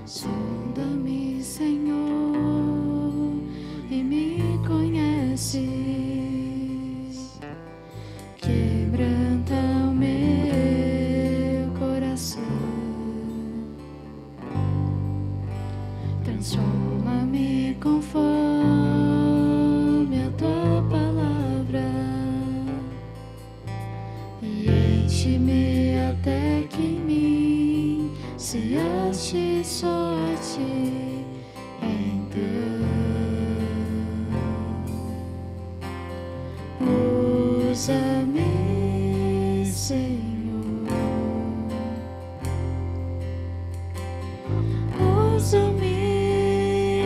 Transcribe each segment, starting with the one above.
Sonda-me, Senhor, e me conheces. Quebranta o meu coração. Transforma-me conforme a tua palavra e enche-me até que em mim se ache só a ti. Então usa-me, Senhor, usa-me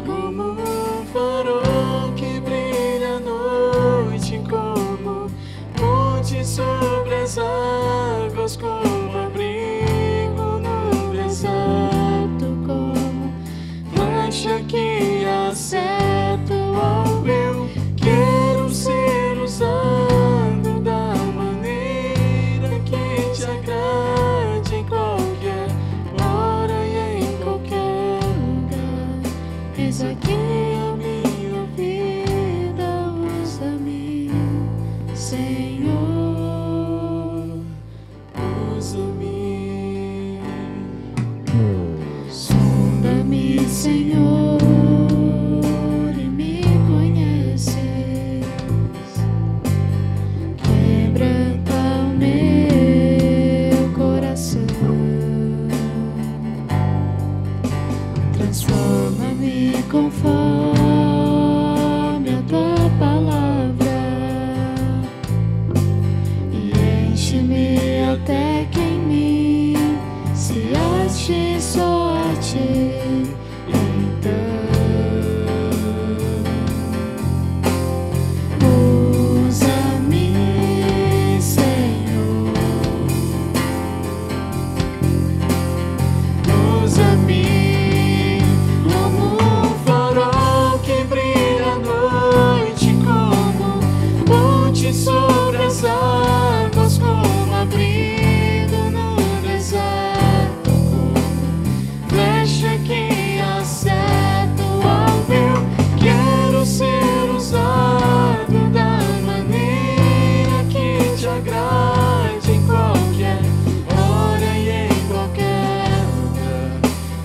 como um farol que brilha à noite, como ponte sobre as águas, como abrigo no deserto, como flecha que acerta o alvo. Eu quero ser usado da maneira que te agrade, em qualquer hora e em qualquer lugar. Eis aqui a minha vida, usa-me, Senhor, usa-me. Sonda-me, Senhor, e me conheces. Quebranta o meu coração. Transforma-me conforme a tua palavra e enche-me até que em mim se ache só a ti. Usa-me, Senhor, usa-me como um farol que brilha à noite, como ponte sobre as águas, como abrigo no deserto, como flecha que acerta o alvo. Eu quero ser usado da maneira que te agrade, em qualquer hora e em qualquer lugar.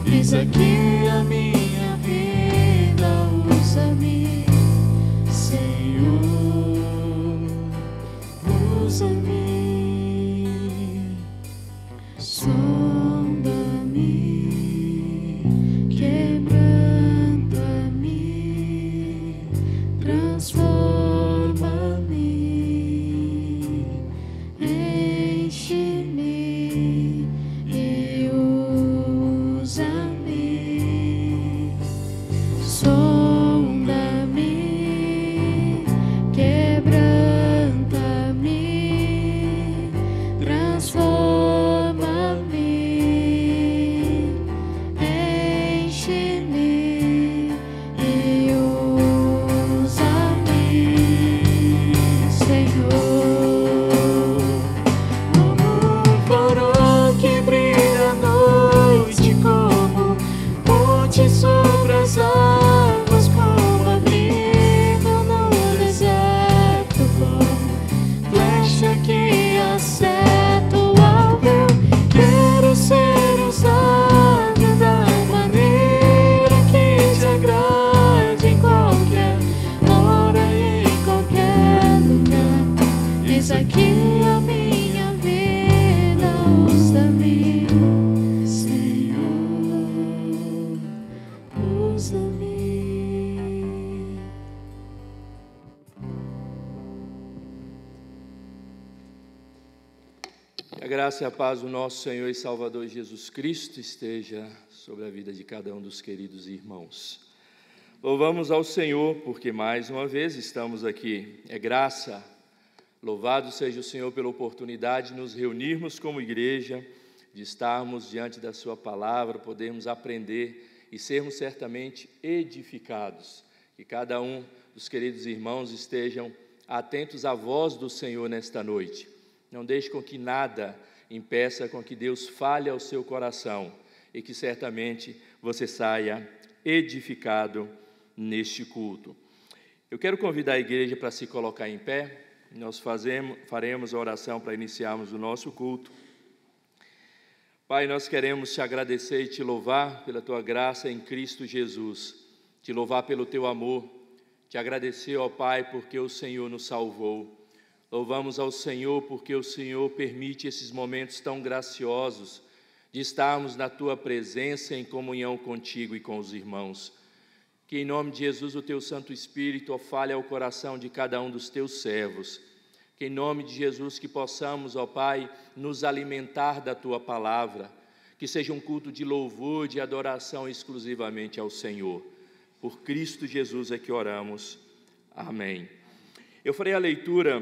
Eis aqui a minha vida, usa-me, Senhor, usa-me. Sonda-me, quebranta-me, transforma-me, enche-me e usa-me. Sonda-me, quebranta-me, transforma-me, enche-me e usa-me, Senhor, como um farol que brilha à noite, como ponte sobre as águas, como abrigo no deserto, como flecha que acerta o alvo. Eu quero ser usado da maneira que te agrade, em qualquer hora e em qualquer lugar. Eis aqui a minha vida, usa-me, Senhor, usa-me. Que a graça e a paz do nosso Senhor e Salvador Jesus Cristo esteja sobre a vida de cada um dos queridos irmãos. Louvamos ao Senhor porque mais uma vez estamos aqui. É graça. Louvado seja o Senhor pela oportunidade de nos reunirmos como igreja, de estarmos diante da sua palavra, podermos aprender e sermos certamente edificados. Que cada um dos queridos irmãos estejam atentos à voz do Senhor nesta noite. Não deixe com que nada impeça com que Deus fale ao seu coração e que certamente você saia edificado neste culto. Eu quero convidar a igreja para se colocar em pé. Nós faremos a oração para iniciarmos o nosso culto. Pai, nós queremos te agradecer e te louvar pela tua graça em Cristo Jesus, te louvar pelo teu amor, te agradecer, ó Pai, porque o Senhor nos salvou. Louvamos ao Senhor porque o Senhor permite esses momentos tão graciosos de estarmos na tua presença em comunhão contigo e com os irmãos. Que em nome de Jesus o teu Santo Espírito fale ao coração de cada um dos teus servos. Que em nome de Jesus que possamos, ó Pai, nos alimentar da tua palavra. Que seja um culto de louvor, de adoração exclusivamente ao Senhor. Por Cristo Jesus é que oramos. Amém. Eu farei a leitura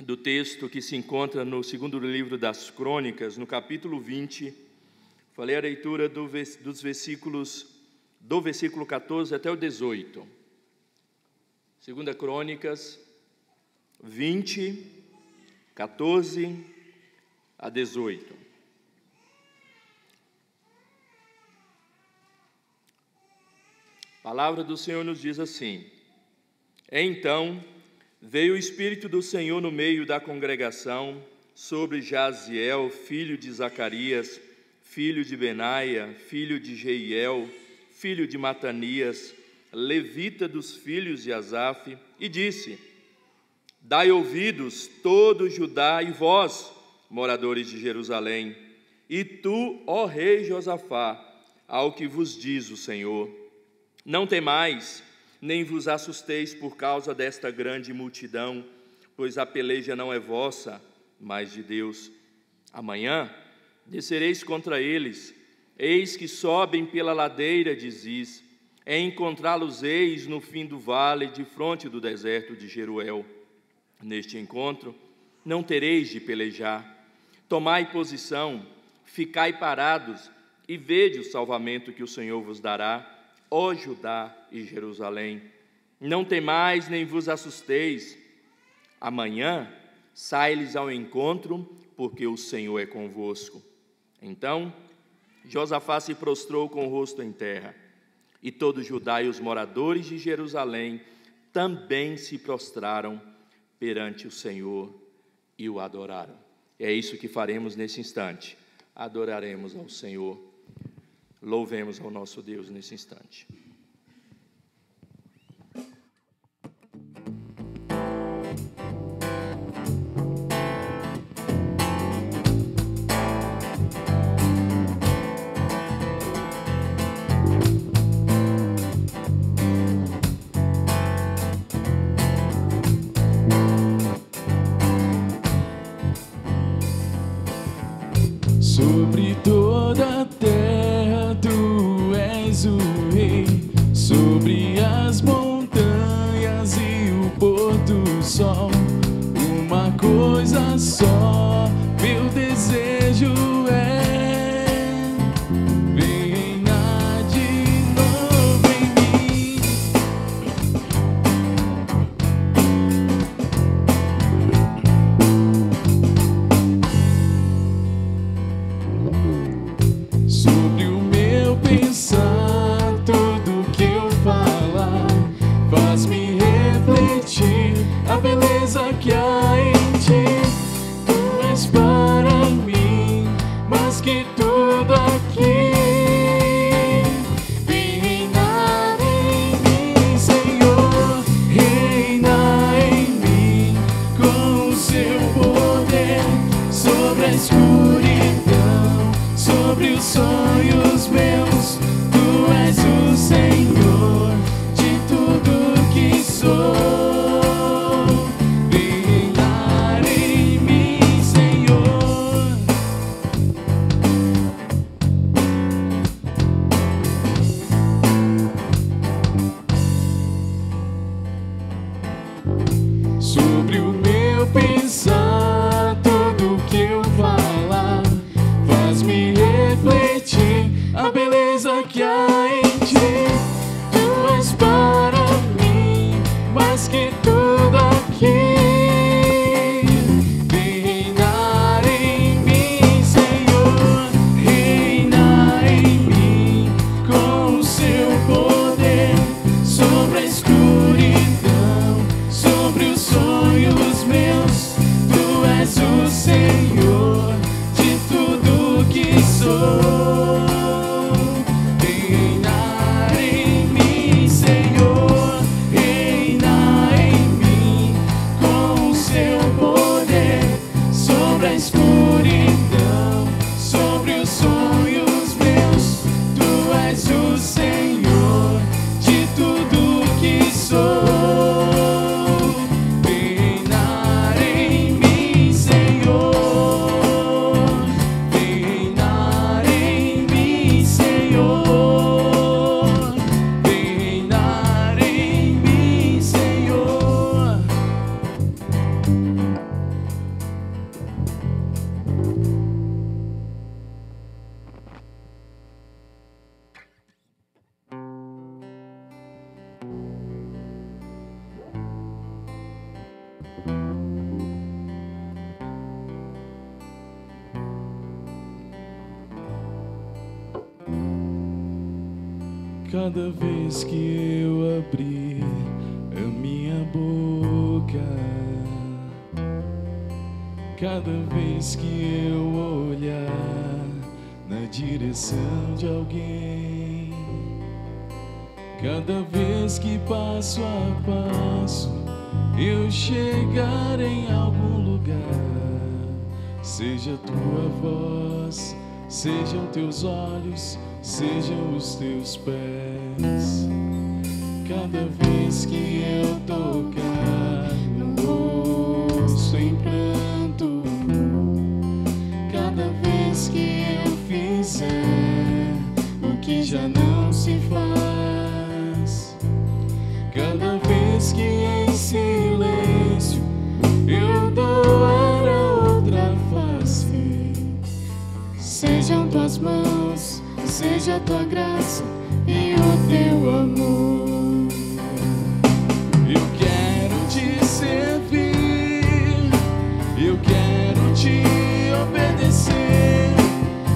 do texto que se encontra no segundo livro das Crônicas, no capítulo 20. Falei a leitura dos versículos, do versículo 14 até o 18. Segunda Crônicas 20, 14 a 18. A palavra do Senhor nos diz assim: Então veio o Espírito do Senhor no meio da congregação sobre Jaziel, filho de Zacarias, filho de Benaia, filho de Jeiel, filho de Matanias, levita dos filhos de Asaf, e disse: Dai ouvidos, todo Judá, e vós, moradores de Jerusalém, e tu, ó rei Josafá, ao que vos diz o Senhor. Não temais, nem vos assusteis por causa desta grande multidão, pois a peleja não é vossa, mas de Deus. Amanhã descereis contra eles, eis que sobem pela ladeira de Ziz, encontrá-los eis no fim do vale, de fronte do deserto de Jeruel. Neste encontro não tereis de pelejar. Tomai posição, ficai parados, e vede o salvamento que o Senhor vos dará, ó Judá e Jerusalém. Não temais nem vos assusteis. Amanhã sai-lhes ao encontro, porque o Senhor é convosco. Então Josafá se prostrou com o rosto em terra, e todo Judá e os moradores de Jerusalém também se prostraram perante o Senhor e o adoraram. É isso que faremos nesse instante. Adoraremos ao Senhor. Louvemos ao nosso Deus nesse instante. Sobre toda a terra tu és o rei, sobre as montanhas e o pôr do sol. Uma coisa só, meu desejo é vem reinar de novo em mim. Sobre o meu pensar, tudo que eu falar, faz-me refletir a beleza que há em ti. Tu és para mim, mais que tudo aqui. Vem reinar em mim, Senhor, reina em mim, com o seu poder sobre a escuridão, sobre os sonhos meus. Tu és o Senhor de tudo que sou. Vem reinar Cada vez que eu abrir a minha boca, cada vez que eu olhar na direção de alguém, cada vez que passo a passo eu chegar em algum lugar, seja a tua voz, sejam teus olhos, sejam os teus pés. Cada vez que eu tocar no rosto em pranto, cada vez que eu fizer o que já não se faz, cada vez que em silêncio eu doar a outra face, sejam tuas mãos, seja a tua graça e o teu amor. Eu quero te servir, eu quero te obedecer,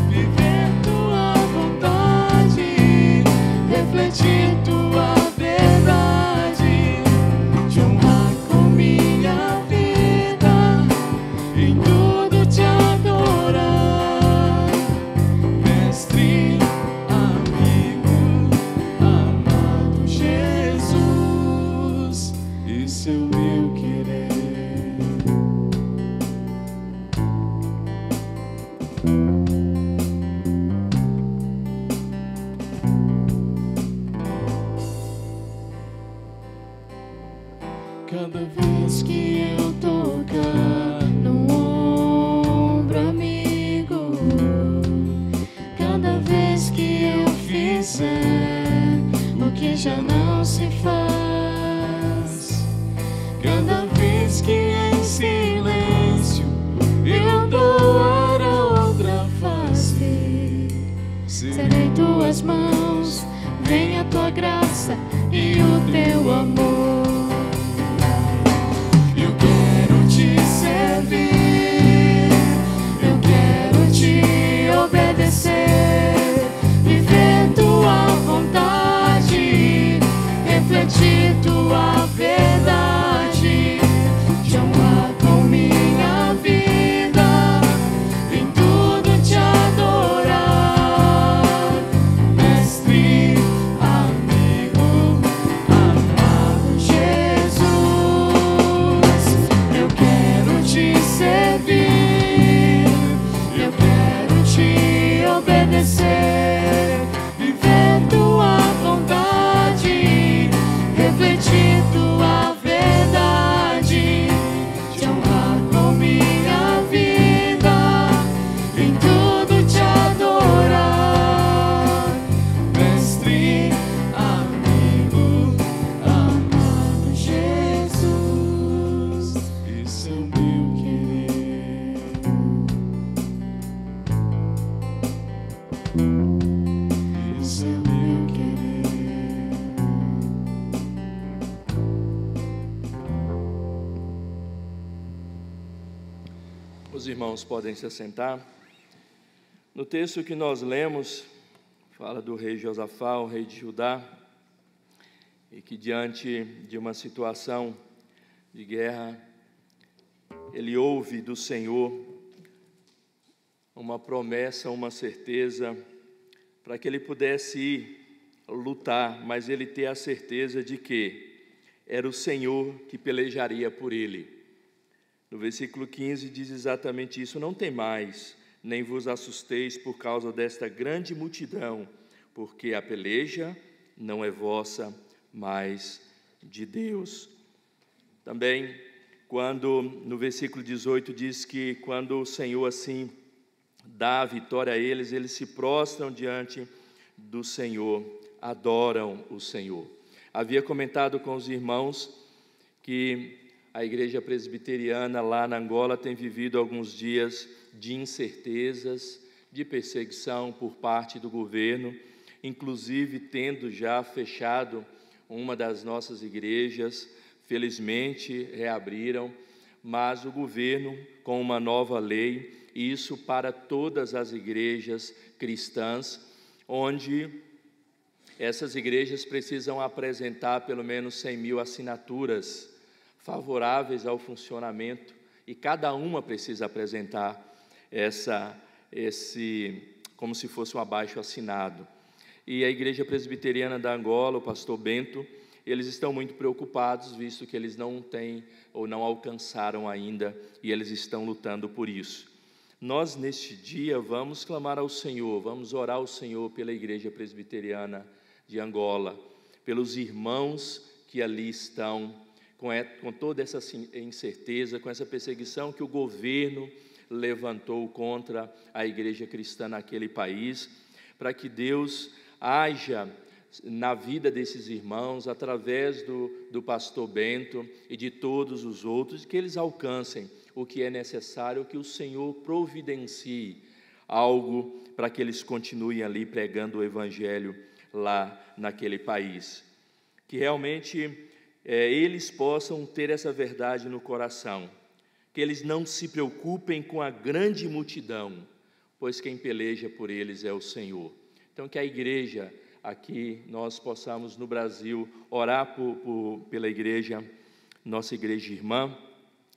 viver tua vontade, refletir tua verdade, te honrar com minha vida, em tudo te adorar, mestre, esse é o meu querer. Cada vez que eu tocar no ombro amigo, cada vez que eu fizer o que já não se faz, cada vez que em silêncio eu doar a outra face, serei tuas mãos, venha a tua graça e o teu amor. Eu quero te servir, eu quero te obedecer, viver tua vontade, refletir tua verdade, te honrar com minha vida, em tudo te adorar, mestre, amigo, amado Jesus. Eu quero te servir, eu quero te obedecer, viver tua vontade, refletir tua verdade, te honrar com minha vida, em tudo te adorar, mestre, amigo, amado Jesus. Esse é o meu querer. Esse é o meu querer. Os irmãos podem se assentar. No texto que nós lemos, fala do rei Josafá, o rei de Judá, e que diante de uma situação de guerra, ele ouve do Senhor uma promessa, uma certeza, para que ele pudesse ir lutar, mas ele ter a certeza de que era o Senhor que pelejaria por ele. No versículo 15 diz exatamente isso: não temais, nem vos assusteis por causa desta grande multidão, porque a peleja não é vossa, mas de Deus. Também, quando no versículo 18 diz que quando o Senhor assim dá a vitória a eles, eles se prostram diante do Senhor, adoram o Senhor. Havia comentado com os irmãos que a igreja presbiteriana lá na Angola tem vivido alguns dias de incertezas, de perseguição por parte do governo, inclusive tendo já fechado uma das nossas igrejas. Felizmente reabriram, mas o governo, com uma nova lei, isso para todas as igrejas cristãs, onde essas igrejas precisam apresentar pelo menos 100 mil assinaturas favoráveis ao funcionamento, e cada uma precisa apresentar como se fosse um abaixo-assinado. E a Igreja Presbiteriana da Angola, o pastor Bento, eles estão muito preocupados, visto que eles não têm ou não alcançaram ainda, e eles estão lutando por isso. Nós, neste dia, vamos clamar ao Senhor, vamos orar ao Senhor pela Igreja Presbiteriana de Angola, pelos irmãos que ali estão, com toda essa incerteza, com essa perseguição que o governo levantou contra a igreja cristã naquele país, para que Deus haja na vida desses irmãos, através do pastor Bento e de todos os outros, que eles alcancem o que é necessário, que o Senhor providencie algo para que eles continuem ali pregando o evangelho lá naquele país, que realmente eles possam ter essa verdade no coração, que eles não se preocupem com a grande multidão, pois quem peleja por eles é o Senhor. Então, que a igreja aqui, nós possamos no Brasil orar pela igreja, nossa igreja irmã,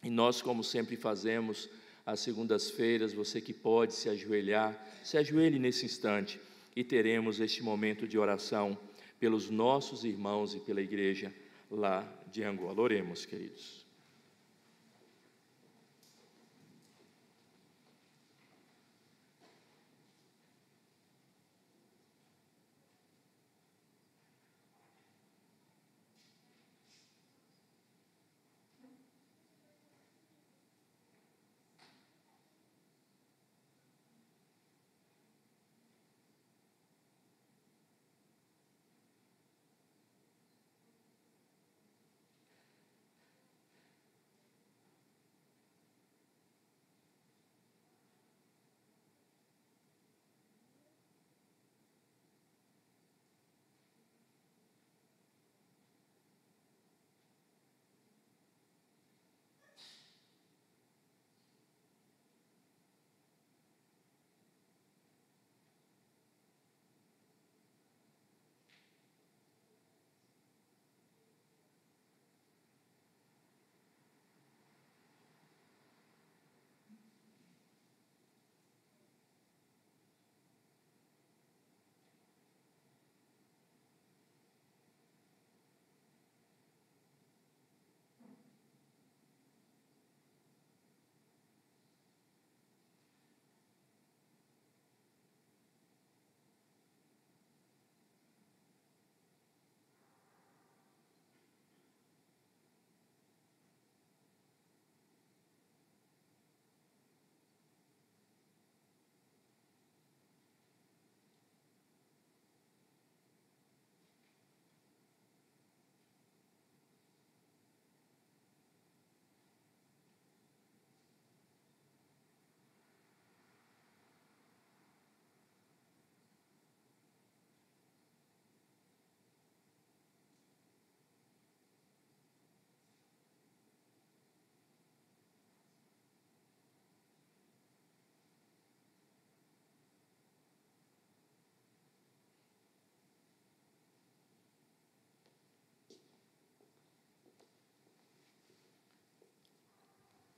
e nós, como sempre fazemos às segundas-feiras, você que pode se ajoelhar, se ajoelhe nesse instante, e teremos este momento de oração pelos nossos irmãos e pela igreja lá de Angola. Oremos, queridos.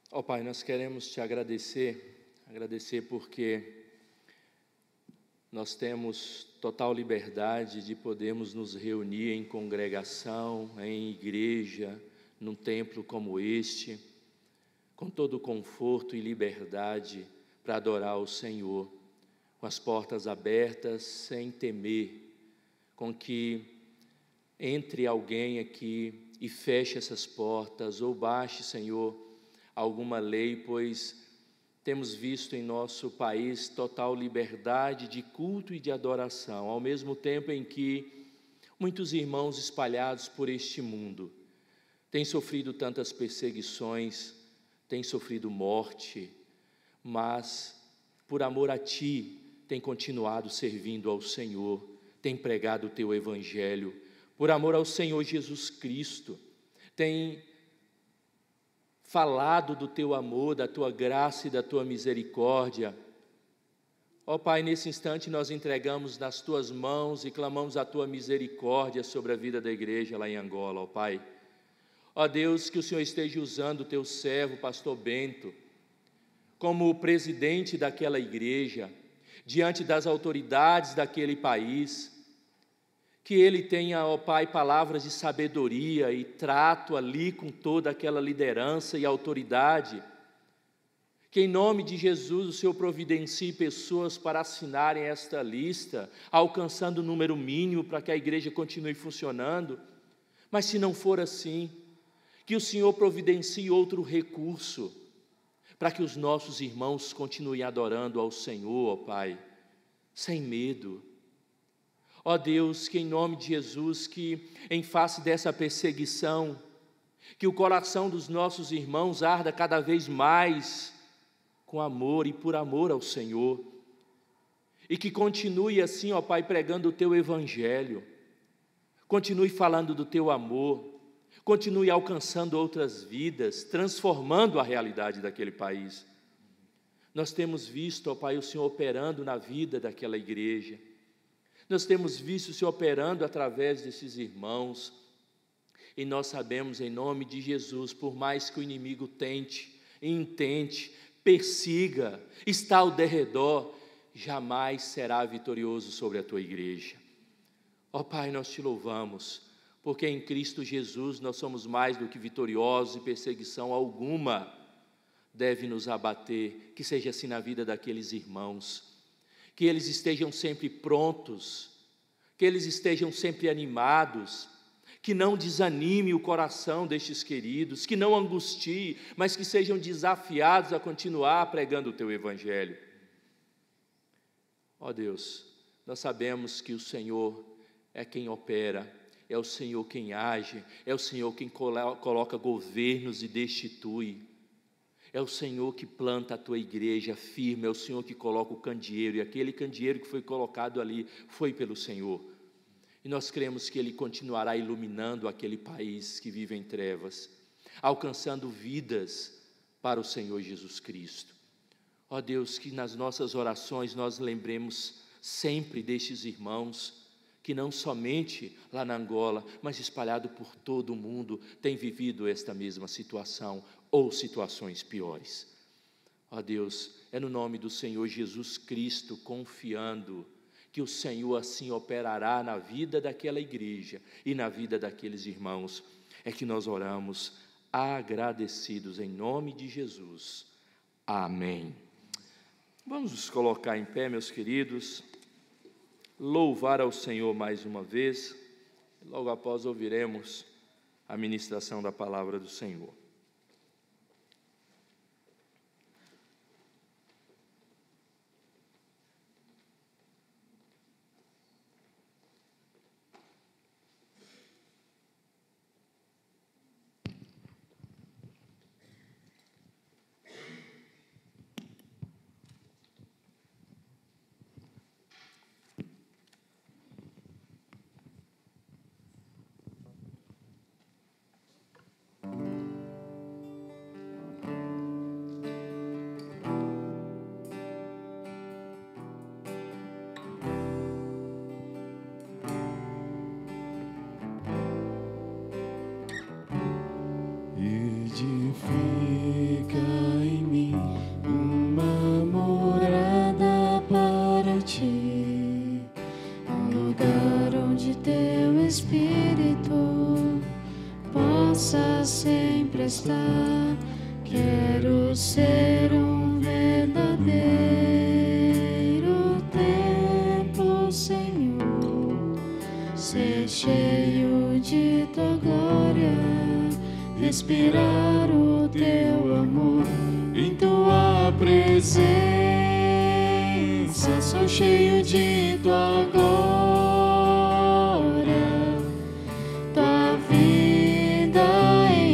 Ó Pai, nós queremos te agradecer porque nós temos total liberdade de podermos nos reunir em congregação, em igreja, num templo como este, com todo o conforto e liberdade para adorar o Senhor, com as portas abertas, sem temer, com que entre alguém aqui e feche essas portas, ou baixe, Senhor, alguma lei, pois temos visto em nosso país total liberdade de culto e de adoração, ao mesmo tempo em que muitos irmãos espalhados por este mundo tem sofrido tantas perseguições, tem sofrido morte, mas por amor a Ti, tem continuado servindo ao Senhor, tem pregado o Teu Evangelho, por amor ao Senhor Jesus Cristo, tem falado do Teu amor, da Tua graça e da Tua misericórdia. Ó Pai, nesse instante nós entregamos nas Tuas mãos e clamamos a Tua misericórdia sobre a vida da igreja lá em Angola, ó Pai. Ó Deus, que o Senhor esteja usando o Teu servo, pastor Bento, como presidente daquela igreja, diante das autoridades daquele país, que ele tenha, ó Pai, palavras de sabedoria e trato ali com toda aquela liderança e autoridade, que em nome de Jesus o Senhor providencie pessoas para assinarem esta lista, alcançando o número mínimo para que a igreja continue funcionando, mas se não for assim, que o Senhor providencie outro recurso, para que os nossos irmãos continuem adorando ao Senhor, ó Pai, sem medo. Ó Deus, que em nome de Jesus, que em face dessa perseguição, que o coração dos nossos irmãos arda cada vez mais com amor e por amor ao Senhor, e que continue assim, ó Pai, pregando o Teu Evangelho, continue falando do Teu amor, continue alcançando outras vidas, transformando a realidade daquele país. Nós temos visto, ó Pai, o Senhor operando na vida daquela igreja. Nós temos visto o Senhor operando através desses irmãos. E nós sabemos, em nome de Jesus, por mais que o inimigo tente, intente, persiga, está ao derredor, jamais será vitorioso sobre a Tua igreja. Ó Pai, nós Te louvamos, porque em Cristo Jesus nós somos mais do que vitoriosos e perseguição alguma deve nos abater, que seja assim na vida daqueles irmãos, que eles estejam sempre prontos, que eles estejam sempre animados, que não desanime o coração destes queridos, que não angustie, mas que sejam desafiados a continuar pregando o Teu Evangelho. Ó Deus, nós sabemos que o Senhor é quem opera, é o Senhor quem age, é o Senhor quem coloca governos e destitui, é o Senhor que planta a Tua igreja firme, é o Senhor que coloca o candeeiro, e aquele candeeiro que foi colocado ali foi pelo Senhor, e nós cremos que Ele continuará iluminando aquele país que vive em trevas, alcançando vidas para o Senhor Jesus Cristo. Ó Deus, que nas nossas orações nós lembremos sempre destes irmãos, que não somente lá na Angola, mas espalhado por todo o mundo, tem vivido esta mesma situação, ou situações piores. Ó Deus, é no nome do Senhor Jesus Cristo, confiando que o Senhor assim operará na vida daquela igreja e na vida daqueles irmãos, é que nós oramos agradecidos em nome de Jesus. Amém. Vamos nos colocar em pé, meus queridos, louvar ao Senhor mais uma vez, logo após ouviremos a ministração da palavra do Senhor. Edifica em mim uma morada para Ti, um lugar onde Teu Espírito possa sempre estar. Quero ser um verdadeiro templo, Senhor, ser cheio de Tua glória, respirar o Teu amor em Tua presença. Sou cheio de Tua glória, Tua vida em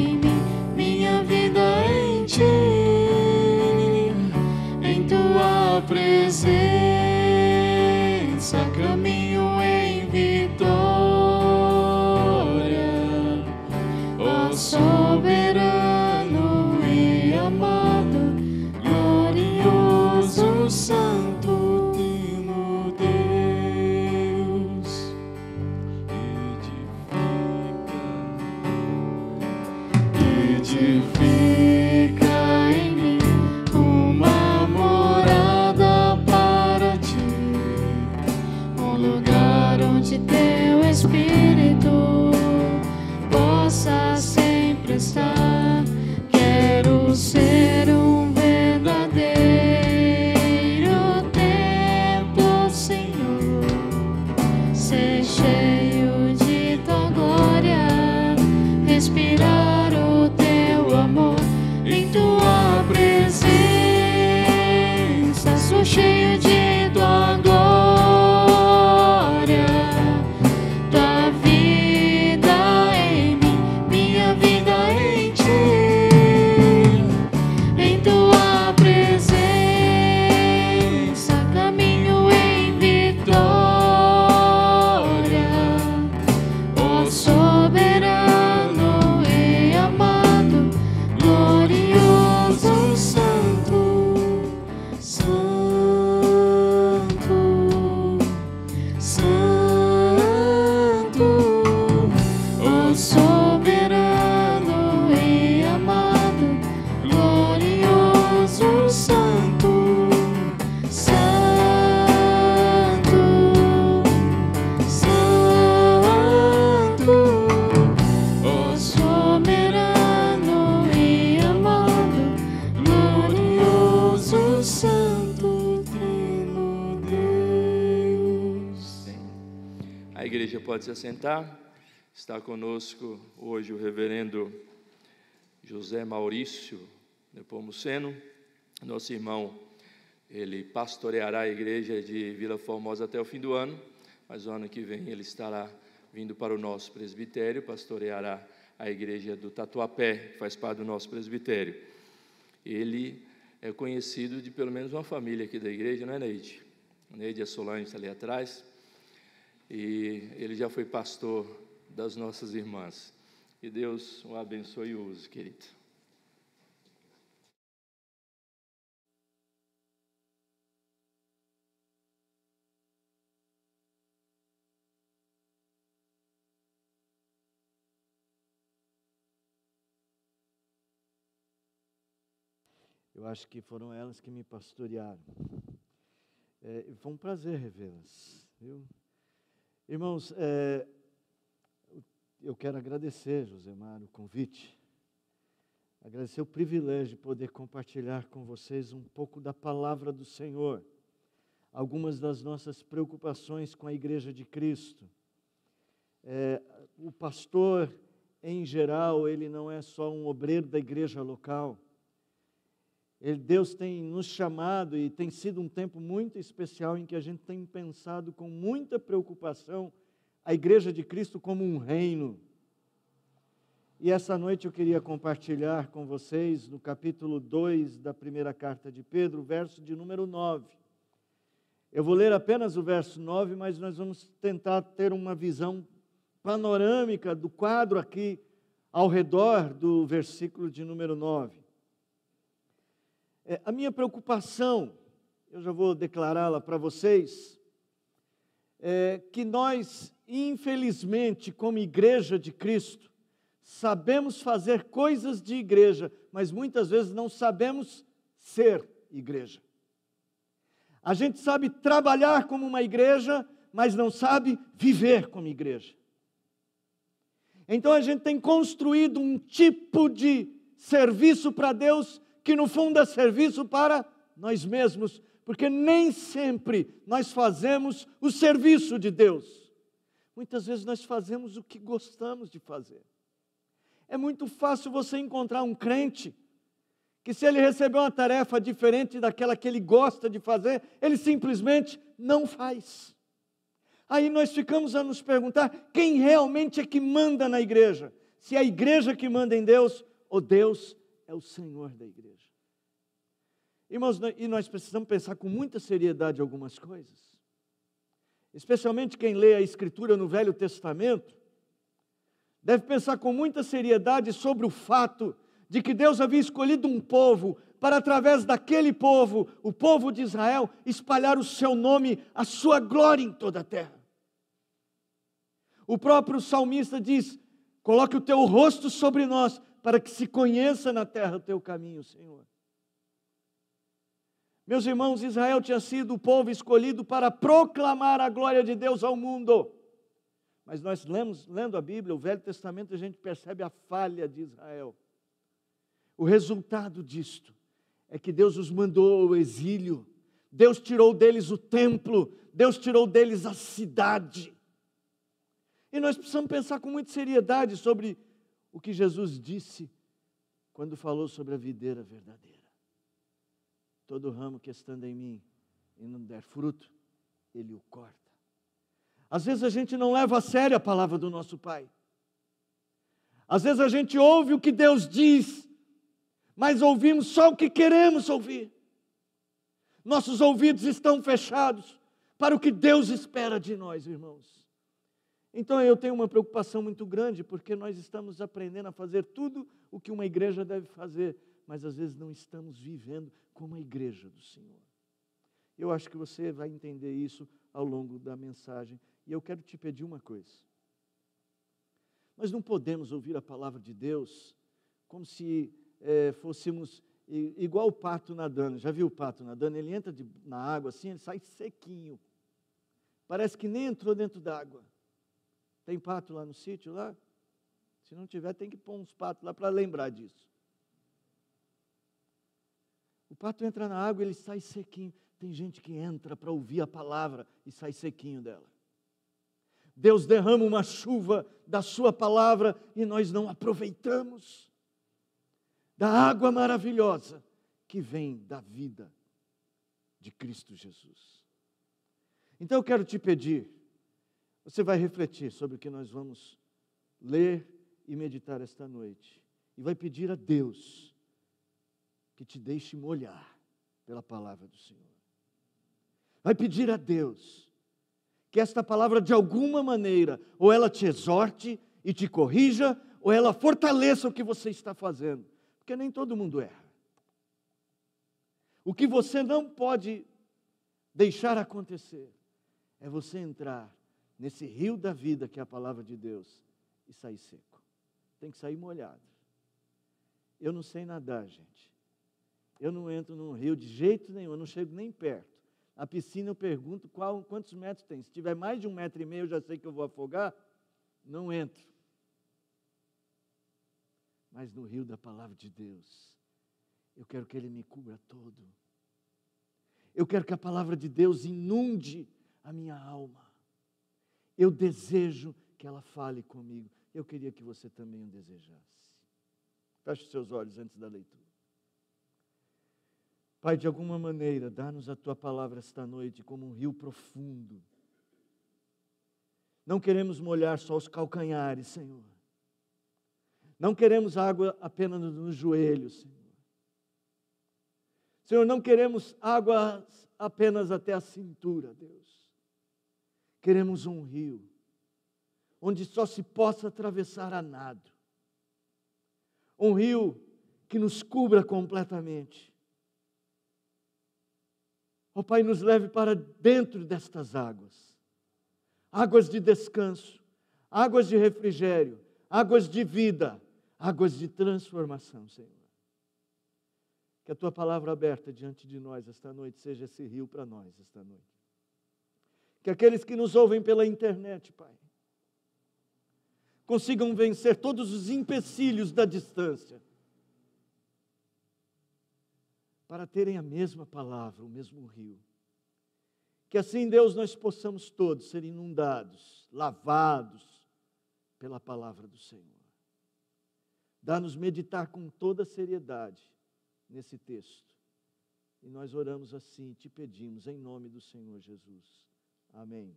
pode se assentar. Está conosco hoje o reverendo José Maurício Nepomuceno, nosso irmão. Ele pastoreará a igreja de Vila Formosa até o fim do ano, mas o ano que vem ele estará vindo para o nosso presbitério, pastoreará a igreja do Tatuapé, que faz parte do nosso presbitério. Ele é conhecido de pelo menos uma família aqui da igreja, não é, Neide? Neide e a Solange está ali atrás, e ele já foi pastor das nossas irmãs. Que Deus o abençoe e o use, querido. Eu acho que foram elas que me pastorearam. Foi um prazer revê-las, viu? Irmãos, eu quero agradecer, Josemar, o convite, agradecer o privilégio de poder compartilhar com vocês um pouco da palavra do Senhor, algumas das nossas preocupações com a Igreja de Cristo. O pastor, em geral, ele não é só um obreiro da igreja local. Deus tem nos chamado e tem sido um tempo muito especial em que a gente tem pensado com muita preocupação a Igreja de Cristo como um reino. E essa noite eu queria compartilhar com vocês no capítulo 2 da primeira carta de Pedro, verso de número 9. Eu vou ler apenas o verso 9, mas nós vamos tentar ter uma visão panorâmica do quadro aqui ao redor do versículo de número 9. A minha preocupação, eu já vou declará-la para vocês, é que nós, infelizmente, como Igreja de Cristo, sabemos fazer coisas de igreja, mas muitas vezes não sabemos ser igreja. A gente sabe trabalhar como uma igreja, mas não sabe viver como igreja. Então a gente tem construído um tipo de serviço para Deus que no fundo é serviço para nós mesmos, porque nem sempre nós fazemos o serviço de Deus. Muitas vezes nós fazemos o que gostamos de fazer. É muito fácil você encontrar um crente que, se ele receber uma tarefa diferente daquela que ele gosta de fazer, ele simplesmente não faz. Aí nós ficamos a nos perguntar quem realmente é que manda na igreja, se é a igreja que manda em Deus ou Deus é o Senhor da igreja. Irmãos, e nós precisamos pensar com muita seriedade algumas coisas. Especialmente quem lê a Escritura no Velho Testamento, deve pensar com muita seriedade sobre o fato de que Deus havia escolhido um povo para, através daquele povo, o povo de Israel, espalhar o seu nome, a sua glória em toda a terra. O próprio salmista diz: coloque o teu rosto sobre nós, para que se conheça na terra o teu caminho, Senhor. Meus irmãos, Israel tinha sido o povo escolhido para proclamar a glória de Deus ao mundo. Mas nós lendo a Bíblia, o Velho Testamento, a gente percebe a falha de Israel. O resultado disto é que Deus os mandou ao exílio. Deus tirou deles o templo, Deus tirou deles a cidade. E nós precisamos pensar com muita seriedade sobre o que Jesus disse quando falou sobre a videira verdadeira. Todo ramo que estando em mim e não der fruto, Ele o corta. Às vezes a gente não leva a sério a palavra do nosso Pai. Às vezes a gente ouve o que Deus diz, mas ouvimos só o que queremos ouvir. Nossos ouvidos estão fechados para o que Deus espera de nós, irmãos. Então eu tenho uma preocupação muito grande, porque nós estamos aprendendo a fazer tudo o que uma igreja deve fazer, mas às vezes não estamos vivendo como a igreja do Senhor. Eu acho que você vai entender isso ao longo da mensagem. E eu quero te pedir uma coisa. Nós não podemos ouvir a palavra de Deus como se fôssemos igual o pato nadando. Já viu o pato nadando? Ele entra na água assim, ele sai sequinho. Parece que nem entrou dentro d'água. Tem pato lá no sítio lá? Se não tiver, tem que pôr uns patos lá para lembrar disso. O pato entra na água, ele sai sequinho. Tem gente que entra para ouvir a palavra e sai sequinho dela. Deus derrama uma chuva da sua palavra e nós não aproveitamos da água maravilhosa que vem da vida de Cristo Jesus. Então eu quero te pedir, você vai refletir sobre o que nós vamos ler e meditar esta noite, e vai pedir a Deus que te deixe molhar pela palavra do Senhor. Vai pedir a Deus que esta palavra de alguma maneira, ou ela te exorte e te corrija, ou ela fortaleça o que você está fazendo, porque nem todo mundo erra. O que você não pode deixar acontecer é você entrar nesse rio da vida que é a palavra de Deus e sair seco. Tem que sair molhado. Eu não sei nadar, gente. Eu não entro num rio de jeito nenhum, eu não chego nem perto. Na piscina eu pergunto quantos metros tem. Se tiver mais de 1,5 metro, eu já sei que eu vou afogar, não entro. Mas no rio da palavra de Deus, eu quero que Ele me cubra todo. Eu quero que a palavra de Deus inunde a minha alma. Eu desejo que ela fale comigo. Eu queria que você também o desejasse. Feche os seus olhos antes da leitura. Pai, de alguma maneira, dá-nos a Tua palavra esta noite como um rio profundo. Não queremos molhar só os calcanhares, Senhor. Não queremos água apenas nos joelhos, Senhor. Senhor, não queremos água apenas até a cintura, Deus. Queremos um rio, onde só se possa atravessar a nado. Um rio que nos cubra completamente. Ó Pai, nos leve para dentro destas águas. Águas de descanso, águas de refrigério, águas de vida, águas de transformação, Senhor. Que a Tua palavra aberta diante de nós esta noite seja esse rio para nós esta noite. Que aqueles que nos ouvem pela internet, Pai, consigam vencer todos os empecilhos da distância, para terem a mesma palavra, o mesmo rio. Que assim, Deus, nós possamos todos ser inundados, lavados pela palavra do Senhor. Dá-nos meditar com toda seriedade nesse texto. E nós oramos assim, te pedimos em nome do Senhor Jesus. Amém.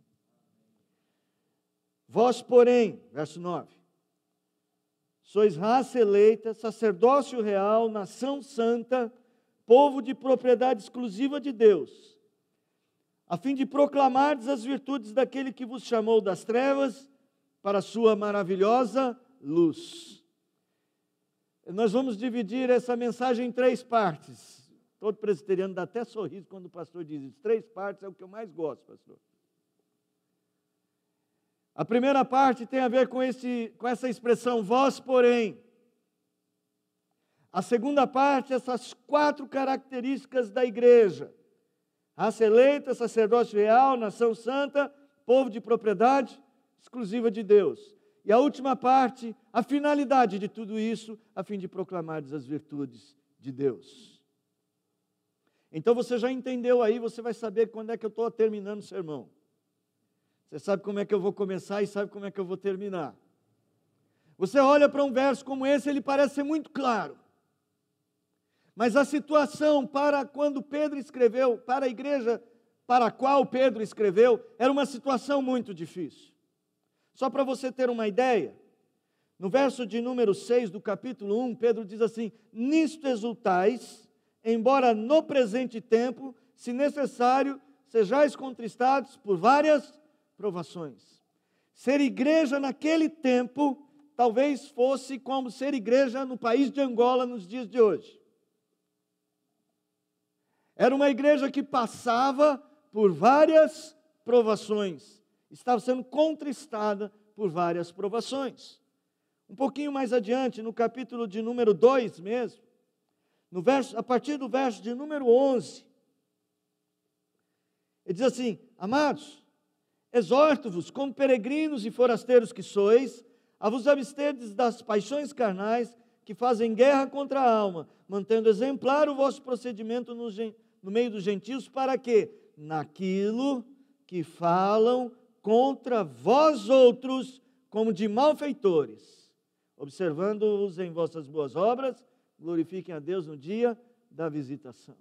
Vós, porém, verso 9, sois raça eleita, sacerdócio real, nação santa, povo de propriedade exclusiva de Deus, a fim de proclamardes as virtudes daquele que vos chamou das trevas para a sua maravilhosa luz. Nós vamos dividir essa mensagem em 3 partes. Todo presbiteriano dá até sorriso quando o pastor diz isso. 3 partes é o que eu mais gosto, pastor. A primeira parte tem a ver com essa expressão, vós, porém. A segunda parte, essas 4 características da igreja. Raça eleita, sacerdócio real, nação santa, povo de propriedade exclusiva de Deus. E a última parte, a finalidade de tudo isso, a fim de proclamar as virtudes de Deus. Então você já entendeu aí, você vai saber quando é que eu estou terminando o sermão. Você sabe como é que eu vou começar e sabe como é que eu vou terminar. Você olha para um verso como esse, ele parece ser muito claro. Mas a situação para quando Pedro escreveu, para a igreja para a qual Pedro escreveu, era uma situação muito difícil. Só para você ter uma ideia, no verso de número 6 do capítulo 1, Pedro diz assim, nisto exultais, embora no presente tempo, se necessário, sejais contristados por várias provações. Ser igreja naquele tempo, talvez fosse como ser igreja no país de Angola nos dias de hoje. Era uma igreja que passava por várias provações. Estava sendo contristada por várias provações. Um pouquinho mais adiante, no capítulo de número 2 mesmo, a partir do verso de número 11, ele diz assim, amados, exorto-vos, como peregrinos e forasteiros que sois, a vos absterdes das paixões carnais que fazem guerra contra a alma, mantendo exemplar o vosso procedimento no meio dos gentios, para que, naquilo que falam contra vós outros como de malfeitores, observando-os em vossas boas obras, glorifiquem a Deus no dia da visitação.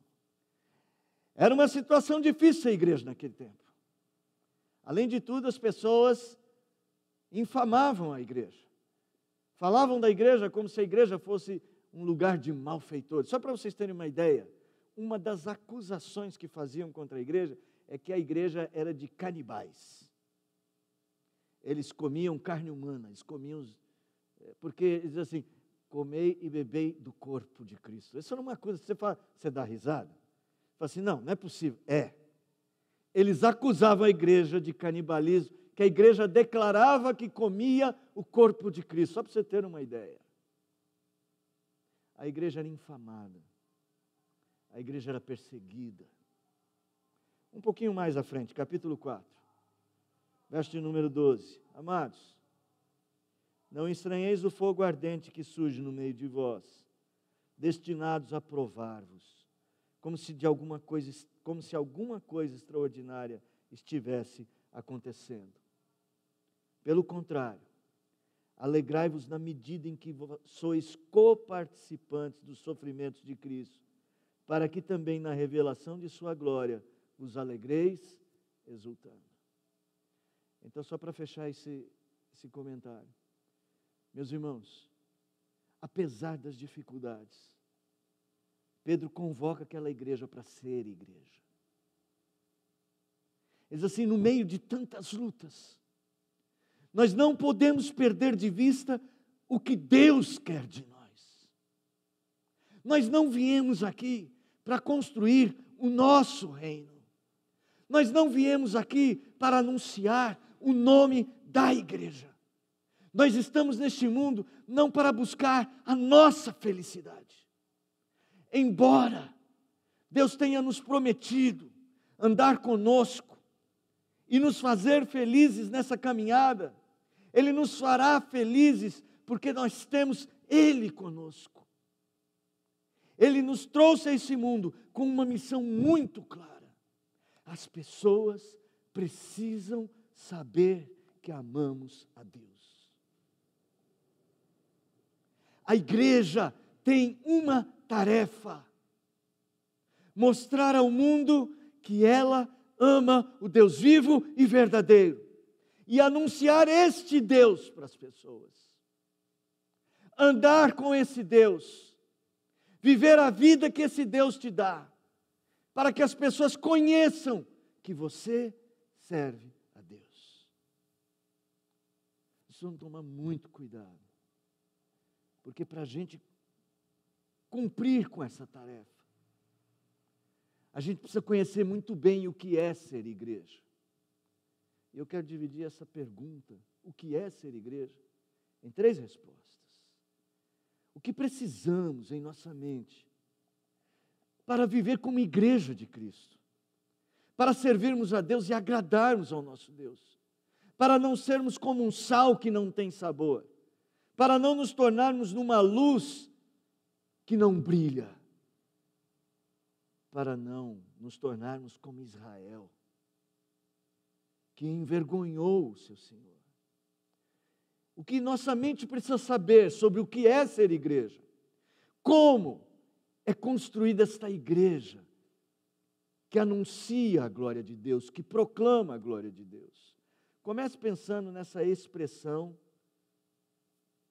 Era uma situação difícil a igreja naquele tempo. Além de tudo, as pessoas infamavam a igreja. Falavam da igreja como se a igreja fosse um lugar de malfeitores. Só para vocês terem uma ideia, uma das acusações que faziam contra a igreja é que a igreja era de canibais. Eles comiam carne humana, eles comiam, porque eles diziam assim, comei e bebei do corpo de Cristo. Isso era uma coisa, você dá risada? Fala assim, não é possível. Eles acusavam a igreja de canibalismo, que a igreja declarava que comia o corpo de Cristo. Só para você ter uma ideia. A igreja era infamada. A igreja era perseguida. Um pouquinho mais à frente, capítulo 4, verso de número 12. Amados, não estranheis o fogo ardente que surge no meio de vós, destinados a provar-vos, como se alguma coisa extraordinária estivesse acontecendo. Pelo contrário, alegrai-vos na medida em que sois coparticipantes dos sofrimentos de Cristo, para que também na revelação de sua glória vos alegreis exultando. Então, só para fechar esse comentário, meus irmãos, apesar das dificuldades, Pedro convoca aquela igreja para ser igreja. Ele diz assim, no meio de tantas lutas, nós não podemos perder de vista o que Deus quer de nós. Nós não viemos aqui para construir o nosso reino. Nós não viemos aqui para anunciar o nome da igreja. Nós estamos neste mundo não para buscar a nossa felicidade. Embora Deus tenha nos prometido andar conosco e nos fazer felizes nessa caminhada, Ele nos fará felizes porque nós temos Ele conosco. Ele nos trouxe a esse mundo com uma missão muito clara. As pessoas precisam saber que amamos a Deus. A igreja tem uma tarefa: mostrar ao mundo que ela ama o Deus vivo e verdadeiro e anunciar este Deus para as pessoas. Andar com esse Deus, viver a vida que esse Deus te dá, para que as pessoas conheçam que você serve a Deus. Precisamos tomar muito cuidado, porque para a gente cumprir com essa tarefa, a gente precisa conhecer muito bem o que é ser igreja. E eu quero dividir essa pergunta, o que é ser igreja, em 3 respostas. O que precisamos em nossa mente para viver como igreja de Cristo, para servirmos a Deus e agradarmos ao nosso Deus, para não sermos como um sal que não tem sabor, para não nos tornarmos numa luz que não brilha, para não nos tornarmos como Israel, que envergonhou o seu Senhor. O que nossa mente precisa saber sobre o que é ser igreja, como é construída esta igreja que anuncia a glória de Deus, que proclama a glória de Deus. Comece pensando nessa expressão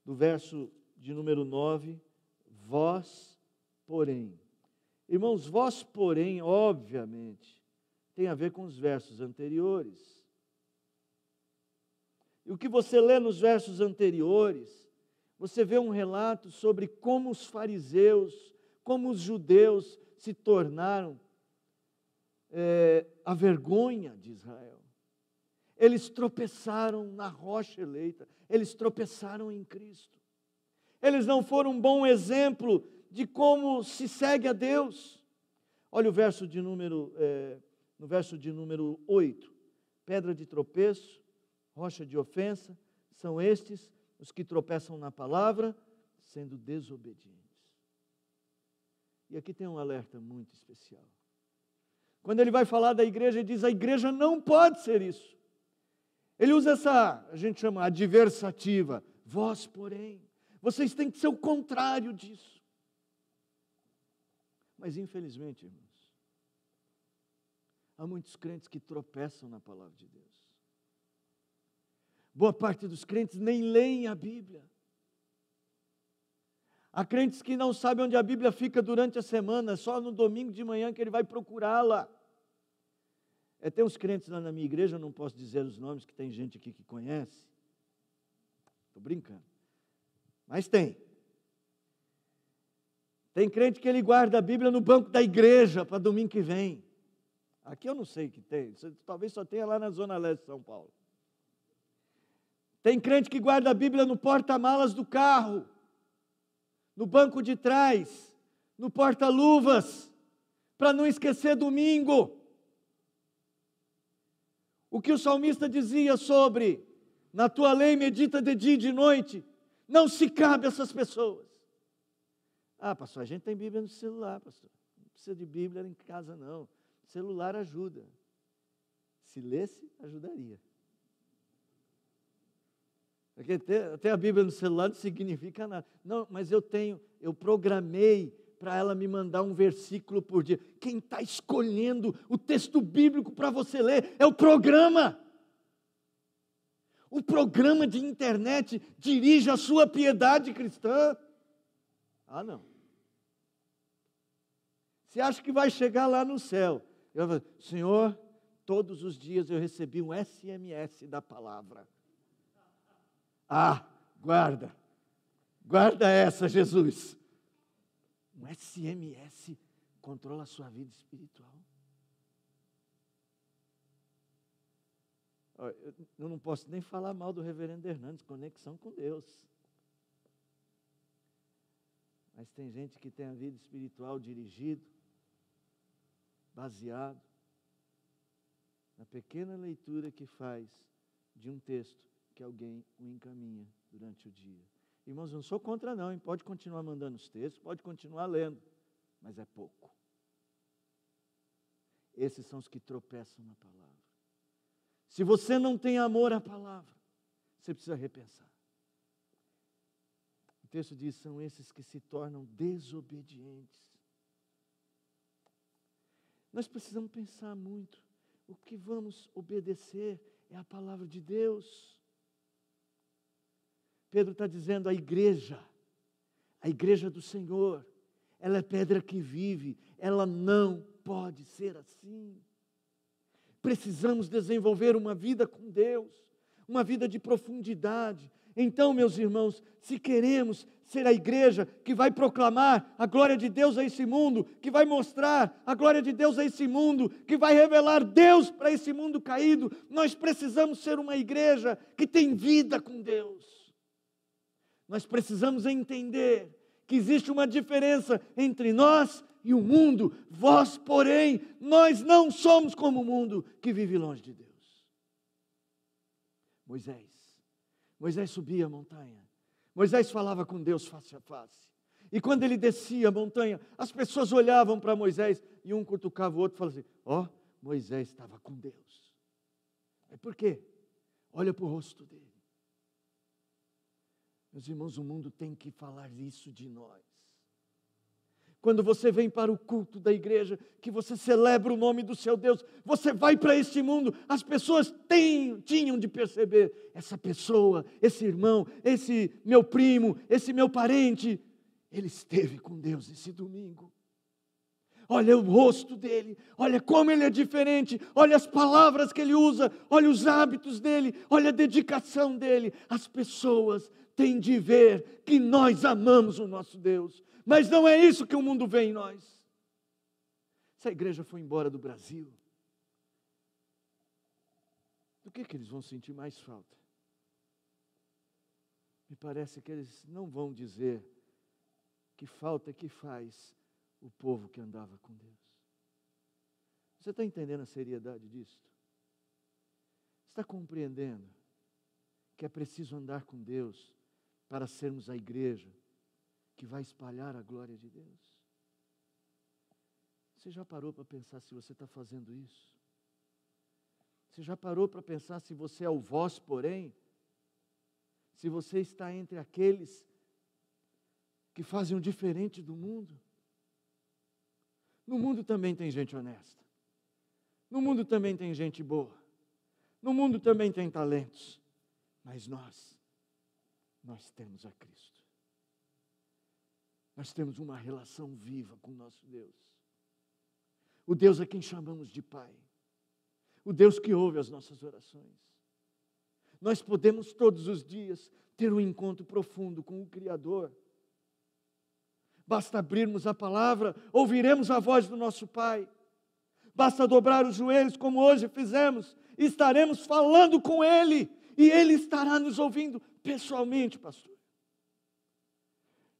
do verso de número 9, vós, porém. Irmãos, vós, porém, obviamente, tem a ver com os versos anteriores. E o que você lê nos versos anteriores, você vê um relato sobre como os fariseus, como os judeus se tornaram a vergonha de Israel. Eles tropeçaram na rocha eleita, eles tropeçaram em Cristo. Eles não foram um bom exemplo de como se segue a Deus. Olha o verso de número, no verso de número 8. Pedra de tropeço, rocha de ofensa, são estes os que tropeçam na palavra, sendo desobedientes. E aqui tem um alerta muito especial. Quando ele vai falar da igreja, ele diz, a igreja não pode ser isso. Ele usa essa, a gente chama adversativa. Vós, porém, vocês têm que ser o contrário disso. Mas infelizmente, irmãos, há muitos crentes que tropeçam na palavra de Deus. Boa parte dos crentes nem leem a Bíblia. Há crentes que não sabem onde a Bíblia fica durante a semana, só no domingo de manhã que ele vai procurá-la. Tem uns crentes lá na minha igreja, eu não posso dizer os nomes, que tem gente aqui que conhece. Estou brincando. Mas tem. Tem crente que ele guarda a Bíblia no banco da igreja para domingo que vem. Aqui eu não sei o que tem, talvez só tenha lá na Zona Leste de São Paulo. Tem crente que guarda a Bíblia no porta-malas do carro, no banco de trás, no porta-luvas, para não esquecer domingo. O que o salmista dizia sobre, na tua lei medita de dia e de noite, não se cabe a essas pessoas. Ah, pastor, a gente tem Bíblia no celular, pastor. Não precisa de Bíblia em casa, não. Celular ajuda. Se lesse, ajudaria. Porque ter a Bíblia no celular não significa nada. Não, mas eu programei para ela me mandar um versículo por dia. Quem está escolhendo o texto bíblico para você ler é o programa. O programa de internet dirige a sua piedade cristã. Ah, não. Você acha que vai chegar lá no céu? Eu vou dizer, Senhor, todos os dias eu recebi um SMS da palavra. Ah, guarda essa, Jesus. Um SMS controla a sua vida espiritual. Eu não posso nem falar mal do reverendo Hernandes, conexão com Deus. Mas tem gente que tem a vida espiritual dirigida, baseado na pequena leitura que faz de um texto que alguém o encaminha durante o dia. Irmãos, eu não sou contra não, hein? Pode continuar mandando os textos, pode continuar lendo, mas é pouco. Esses são os que tropeçam na palavra. Se você não tem amor à palavra, você precisa repensar. O texto diz, são esses que se tornam desobedientes. Nós precisamos pensar muito. O que vamos obedecer é a palavra de Deus. Pedro está dizendo, a igreja do Senhor, ela é pedra que vive, ela não pode ser assim. Precisamos desenvolver uma vida com Deus, uma vida de profundidade. Então, meus irmãos, se queremos ser a igreja que vai proclamar a glória de Deus a esse mundo, que vai mostrar a glória de Deus a esse mundo, que vai revelar Deus para esse mundo caído, nós precisamos ser uma igreja que tem vida com Deus. Nós precisamos entender que existe uma diferença entre nós e o mundo. Vós, porém, nós não somos como o mundo que vive longe de Deus. Moisés subia a montanha. Moisés falava com Deus face a face. E quando ele descia a montanha, as pessoas olhavam para Moisés e um cutucava o outro e falava assim, ó, Moisés estava com Deus. É por quê? Olha para o rosto dele. Meus irmãos, o mundo tem que falar isso de nós. Quando você vem para o culto da igreja, que você celebra o nome do seu Deus, você vai para este mundo, as pessoas tinham de perceber, essa pessoa, esse irmão, esse meu primo, esse meu parente, ele esteve com Deus esse domingo. Olha o rosto dele, olha como ele é diferente, olha as palavras que ele usa, olha os hábitos dele, olha a dedicação dele. As pessoas têm de ver que nós amamos o nosso Deus. Mas não é isso que o mundo vê em nós. Se a igreja for embora do Brasil, do que eles vão sentir mais falta? Me parece que eles não vão dizer que falta que faz o povo que andava com Deus. Você está entendendo a seriedade disso? Está compreendendo que é preciso andar com Deus para sermos a igreja que vai espalhar a glória de Deus? Você já parou para pensar se você está fazendo isso? Você já parou para pensar se você é o vós, porém? Se você está entre aqueles que fazem o diferente do mundo? No mundo também tem gente honesta. No mundo também tem gente boa. No mundo também tem talentos. Mas nós temos a Cristo. Nós temos uma relação viva com o nosso Deus. O Deus a quem chamamos de Pai. O Deus que ouve as nossas orações. Nós podemos todos os dias ter um encontro profundo com o Criador. Basta abrirmos a palavra, ouviremos a voz do nosso Pai. Basta dobrar os joelhos como hoje fizemos, e estaremos falando com Ele, e Ele estará nos ouvindo pessoalmente, pastor.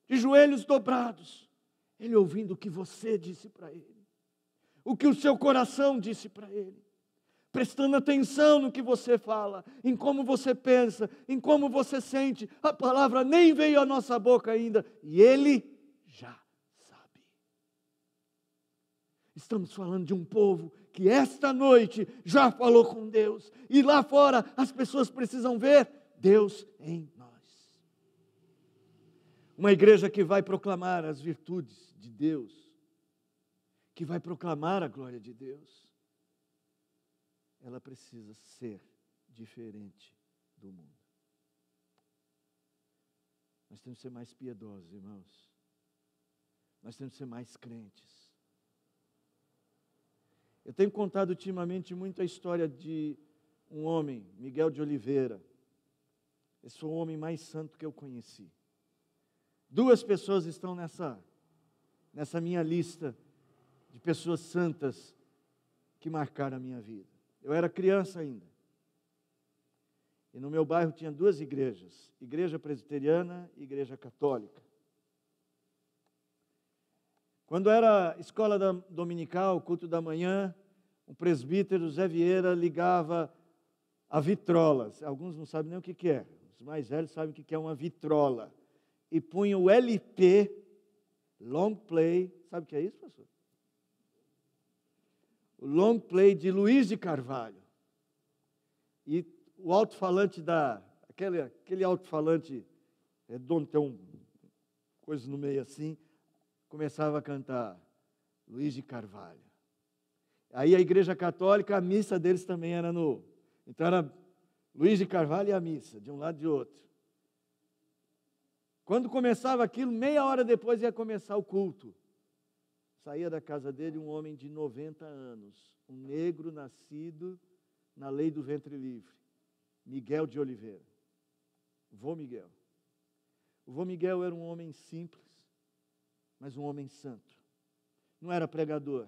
De joelhos dobrados, Ele ouvindo o que você disse para Ele, o que o seu coração disse para Ele, prestando atenção no que você fala, em como você pensa, em como você sente. A palavra nem veio à nossa boca ainda, e Ele já sabe. Estamos falando de um povo que esta noite já falou com Deus, e lá fora as pessoas precisam ver Deus em nós. Uma igreja que vai proclamar as virtudes de Deus, que vai proclamar a glória de Deus, ela precisa ser diferente do mundo. Nós temos que ser mais piedosos, irmãos. Nós temos que ser mais crentes. Eu tenho contado ultimamente muito a história de um homem, Miguel de Oliveira. Esse foi o homem mais santo que eu conheci. 2 pessoas estão nessa minha lista de pessoas santas que marcaram a minha vida. Eu era criança ainda. E no meu bairro tinha 2 igrejas, igreja presbiteriana e igreja católica. Quando era escola dominical, culto da manhã, o presbítero Zé Vieira ligava a vitrola. Alguns não sabem nem o que é. Os mais velhos sabem o que é uma vitrola. E punha o LP, long play, sabe o que é isso, pastor? O long play de Luiz de Carvalho. E o alto-falante aquele alto-falante redondo, tem uma coisa no meio assim, começava a cantar Luiz de Carvalho. Aí a igreja católica, a missa deles também era então era Luiz de Carvalho e a missa, de um lado e de outro. Quando começava aquilo, meia hora depois ia começar o culto. Saía da casa dele um homem de 90 anos, um negro nascido na lei do ventre livre, Miguel de Oliveira. Vô Miguel. O vô Miguel era um homem simples, mas um homem santo. Não era pregador,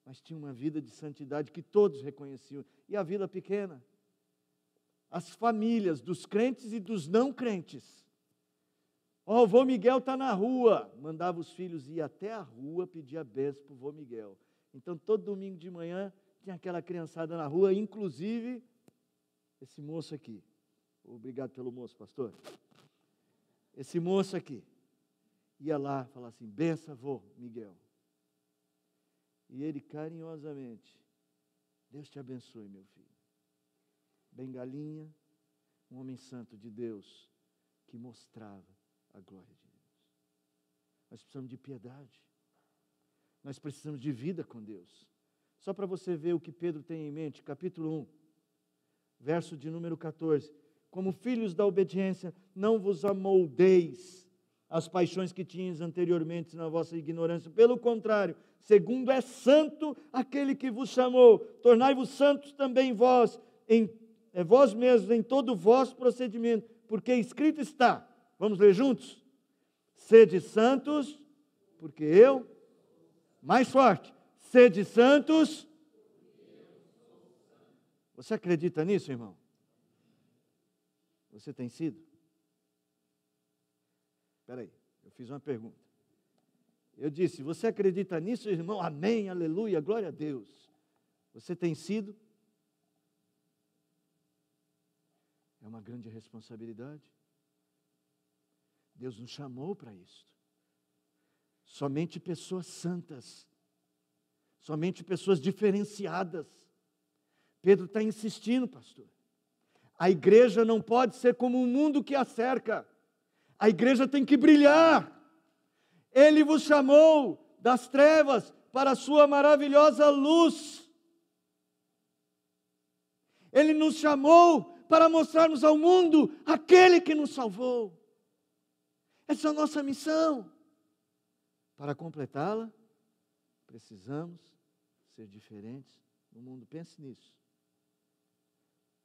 mas tinha uma vida de santidade que todos reconheciam. E a vila pequena, as famílias dos crentes e dos não crentes. O vô Miguel está na rua. Mandava os filhos ir até a rua pedir a bênção para o vô Miguel. Então, todo domingo de manhã, tinha aquela criançada na rua, inclusive esse moço aqui. Obrigado pelo moço, pastor. Esse moço aqui ia lá falar assim, benção, vô Miguel. E ele carinhosamente, Deus te abençoe, meu filho. Bengalinha, um homem santo de Deus, que mostrava a glória de Deus. Nós precisamos de piedade. Nós precisamos de vida com Deus. Só para você ver o que Pedro tem em mente, capítulo 1, verso de número 14. Como filhos da obediência, não vos amoldeis as paixões que tinhas anteriormente na vossa ignorância. Pelo contrário, segundo é santo aquele que vos chamou, tornai-vos santos também vós mesmos em todo o vosso procedimento, porque escrito está, vamos ler juntos? Sede santos, porque eu, mais forte, sede santos. Você acredita nisso, irmão? Você tem sido? Espera aí, eu fiz uma pergunta. Eu disse, você acredita nisso, irmão? Amém, aleluia, glória a Deus. Você tem sido? É uma grande responsabilidade. Deus nos chamou para isso. Somente pessoas santas, somente pessoas diferenciadas, Pedro está insistindo, pastor. A igreja não pode ser como o mundo que a cerca. A igreja tem que brilhar. Ele vos chamou das trevas para a sua maravilhosa luz. Ele nos chamou para mostrarmos ao mundo aquele que nos salvou. Essa é a nossa missão. Para completá-la, precisamos ser diferentes no mundo. Pense nisso.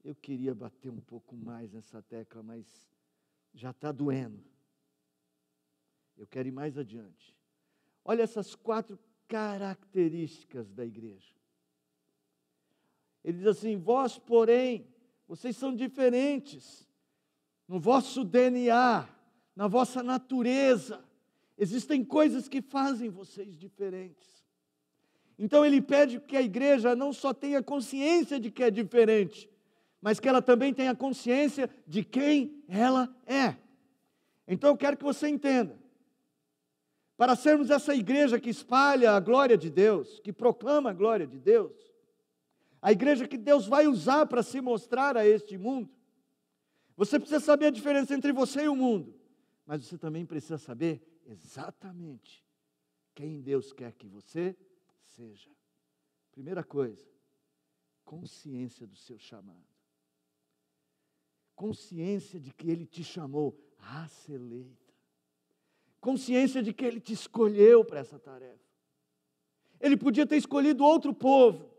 Eu queria bater um pouco mais nessa tecla, mas já está doendo. Eu quero ir mais adiante. Olha essas 4 características da igreja. Ele diz assim: vós, porém, vocês são diferentes. No vosso DNA, na vossa natureza, existem coisas que fazem vocês diferentes. Então ele pede que a igreja não só tenha consciência de que é diferente, mas que ela também tenha consciência de quem ela é. Então eu quero que você entenda. Para sermos essa igreja que espalha a glória de Deus, que proclama a glória de Deus, a igreja que Deus vai usar para se mostrar a este mundo, você precisa saber a diferença entre você e o mundo, mas você também precisa saber exatamente quem Deus quer que você seja. Primeira coisa, consciência do seu chamado. Consciência de que Ele te chamou, raça eleita. Consciência de que Ele te escolheu para essa tarefa. Ele podia ter escolhido outro povo.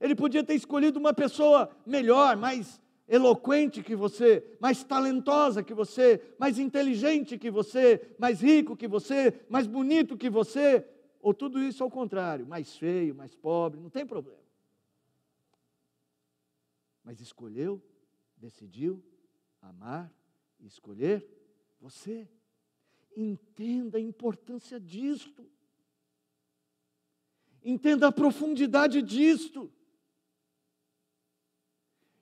Ele podia ter escolhido uma pessoa melhor, mais eloquente que você, mais talentosa que você, mais inteligente que você, mais rico que você, mais bonito que você, ou tudo isso ao contrário, mais feio, mais pobre, não tem problema. Mas escolheu, decidiu amar e escolher você. Entenda a importância disto. Entenda a profundidade disto.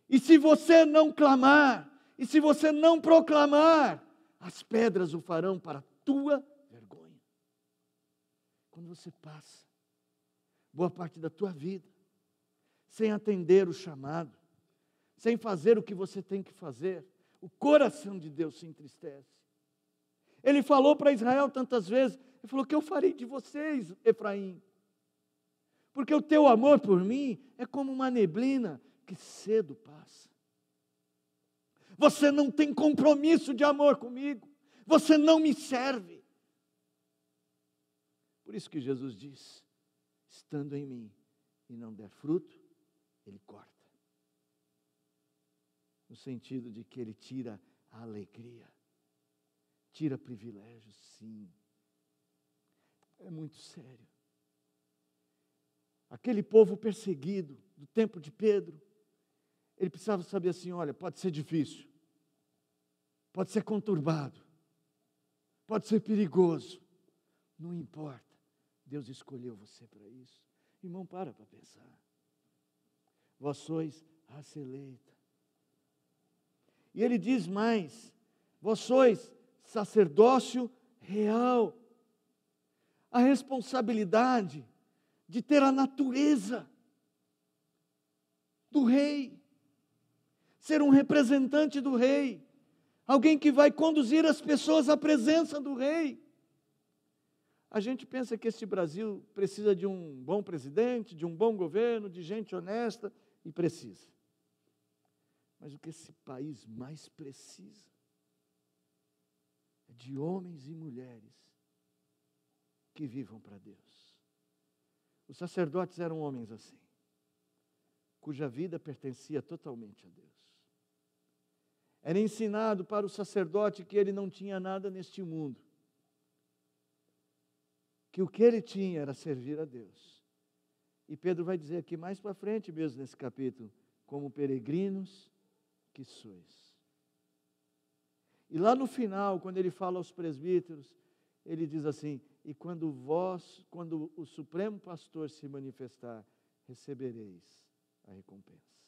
E se você não clamar, e se você não proclamar, as pedras o farão para a tua vergonha. Quando você passa boa parte da tua vida sem atender o chamado, sem fazer o que você tem que fazer, o coração de Deus se entristece. Ele falou para Israel tantas vezes, ele falou: que eu farei de vocês, Efraim? Porque o teu amor por mim é como uma neblina que cedo passa. Você não tem compromisso de amor comigo, você não me serve. Por isso que Jesus diz: estando em mim e não der fruto, Ele corta. No sentido de que Ele tira a alegria, tira privilégios, sim. É muito sério. Aquele povo perseguido do tempo de Pedro, ele precisava saber assim: olha, pode ser difícil, pode ser conturbado, pode ser perigoso, não importa, Deus escolheu você para isso. Irmão, para pensar. Vós sois raça eleita. E ele diz mais: vós sois sacerdócio real. A responsabilidade de ter a natureza do rei, ser um representante do rei, alguém que vai conduzir as pessoas à presença do rei. A gente pensa que este Brasil precisa de um bom presidente, de um bom governo, de gente honesta, e precisa. Mas o que esse país mais precisa é de homens e mulheres que vivam para Deus. Os sacerdotes eram homens assim, cuja vida pertencia totalmente a Deus. Era ensinado para o sacerdote que ele não tinha nada neste mundo, que o que ele tinha era servir a Deus. E Pedro vai dizer aqui mais para frente mesmo nesse capítulo: como peregrinos que sois. E lá no final, quando ele fala aos presbíteros, ele diz assim: e quando o Supremo Pastor se manifestar, recebereis a recompensa.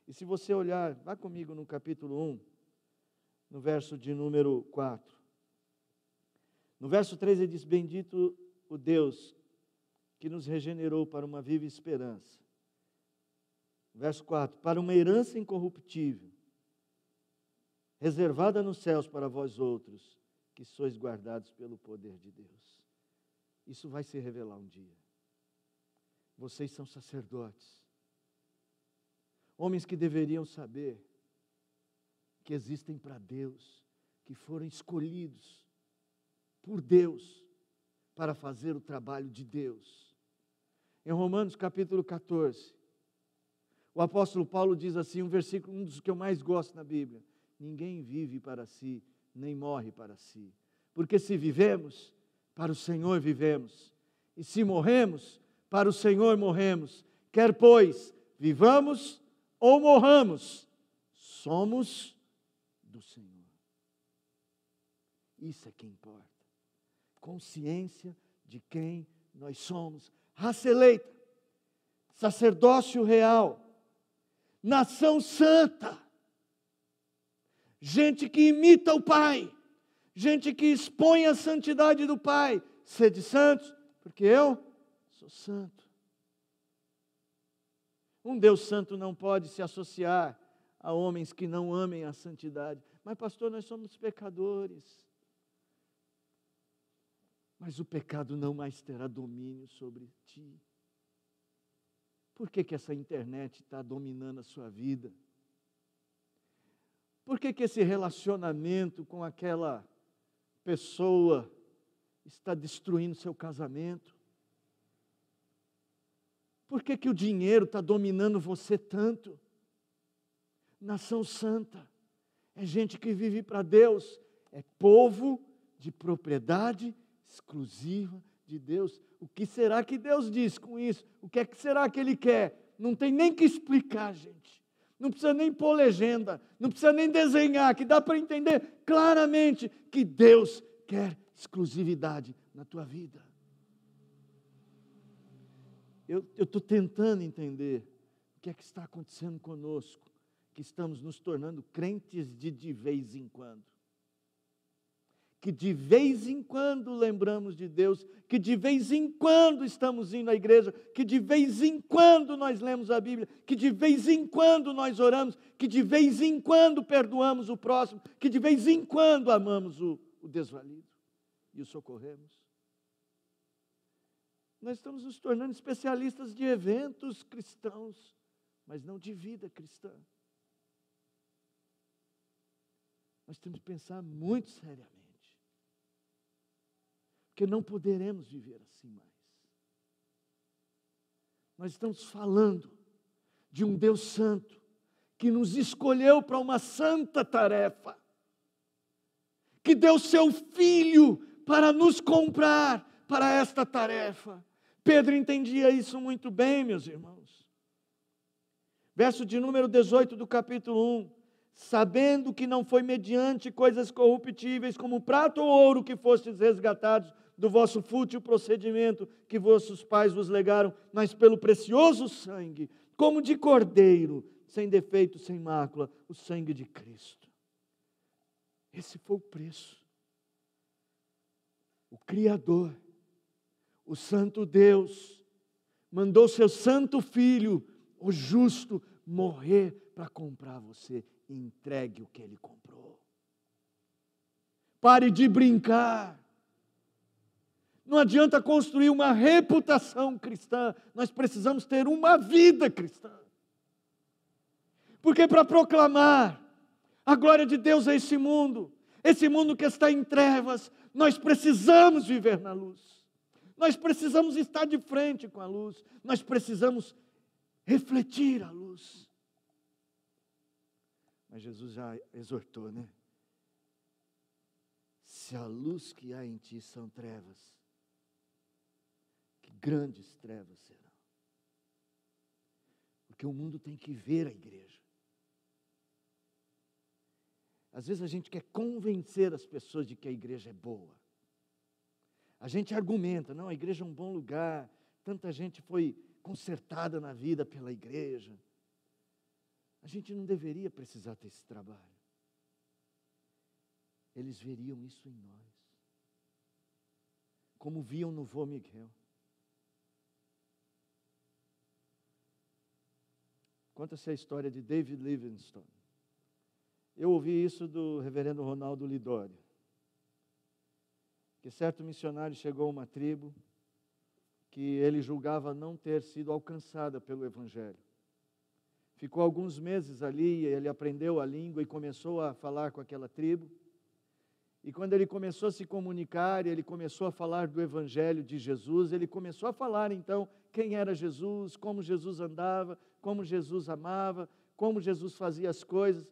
E se você olhar, vá comigo no capítulo 1, no verso de número 4. No verso 3 ele diz: bendito o Deus que nos regenerou para uma viva esperança. Verso 4, para uma herança incorruptível, reservada nos céus para vós outros, que sois guardados pelo poder de Deus. Isso vai se revelar um dia. Vocês são sacerdotes, homens que deveriam saber que existem para Deus, que foram escolhidos por Deus para fazer o trabalho de Deus. Em Romanos capítulo 14, o apóstolo Paulo diz assim, um versículo, um dos que eu mais gosto na Bíblia: ninguém vive para si, nem morre para si. Porque se vivemos, para o Senhor vivemos. E se morremos, para o Senhor morremos. Quer, pois, vivamos ou morramos, somos do Senhor. Isso é que importa. Consciência de quem nós somos. Raça eleita, sacerdócio real, nação santa, gente que imita o Pai, gente que expõe a santidade do Pai. Sede santos, porque eu sou santo. Um Deus santo não pode se associar a homens que não amem a santidade. Mas pastor, nós somos pecadores. Mas o pecado não mais terá domínio sobre ti. Por que essa internet está dominando a sua vida? Por que esse relacionamento com aquela pessoa está destruindo seu casamento? Por que o dinheiro está dominando você tanto? Nação santa é gente que vive para Deus, é povo de propriedade exclusiva de Deus. O que será que Deus diz com isso? O que será que Ele quer? Não tem nem que explicar, gente. Não precisa nem pôr legenda, não precisa nem desenhar, que dá para entender claramente que Deus quer exclusividade na tua vida. Eu estou tentando entender o que é que está acontecendo conosco, que estamos nos tornando crentes de vez em quando. Que de vez em quando lembramos de Deus, que de vez em quando estamos indo à igreja, que de vez em quando nós lemos a Bíblia, que de vez em quando nós oramos, que de vez em quando perdoamos o próximo, que de vez em quando amamos o desvalido e o socorremos. Nós estamos nos tornando especialistas de eventos cristãos, mas não de vida cristã. Nós temos que pensar muito seriamente. Porque não poderemos viver assim mais. Nós estamos falando de um Deus santo, que nos escolheu para uma santa tarefa, que deu seu Filho para nos comprar para esta tarefa. Pedro entendia isso muito bem, meus irmãos. Verso de número 18 do capítulo 1. Sabendo que não foi mediante coisas corruptíveis, como prata ou ouro, que fostes resgatados do vosso fútil procedimento que vossos pais vos legaram, mas pelo precioso sangue, como de cordeiro, sem defeito, sem mácula, o sangue de Cristo. Esse foi o preço. O Criador, o Santo Deus, mandou seu Santo Filho, o justo, morrer para comprar você. Entregue o que Ele comprou. Pare de brincar. Não adianta construir uma reputação cristã. Nós precisamos ter uma vida cristã. Porque para proclamar a glória de Deus a esse mundo que está em trevas, nós precisamos viver na luz. Nós precisamos estar de frente com a luz. Nós precisamos refletir a luz. Mas Jesus já exortou, né? Se a luz que há em ti são trevas, que grandes trevas serão. Porque o mundo tem que ver a igreja. Às vezes a gente quer convencer as pessoas de que a igreja é boa. A gente argumenta, não, a igreja é um bom lugar, tanta gente foi consertada na vida pela igreja. A gente não deveria precisar ter esse trabalho. Eles veriam isso em nós. Como viam no vô Miguel. Conta-se a história de David Livingstone. Eu ouvi isso do reverendo Ronaldo Lidório, que certo missionário chegou a uma tribo que ele julgava não ter sido alcançada pelo Evangelho. Ficou alguns meses ali, ele aprendeu a língua e começou a falar com aquela tribo. E quando ele começou a se comunicar, ele começou a falar do Evangelho de Jesus, ele começou a falar então quem era Jesus, como Jesus andava, como Jesus amava, como Jesus fazia as coisas.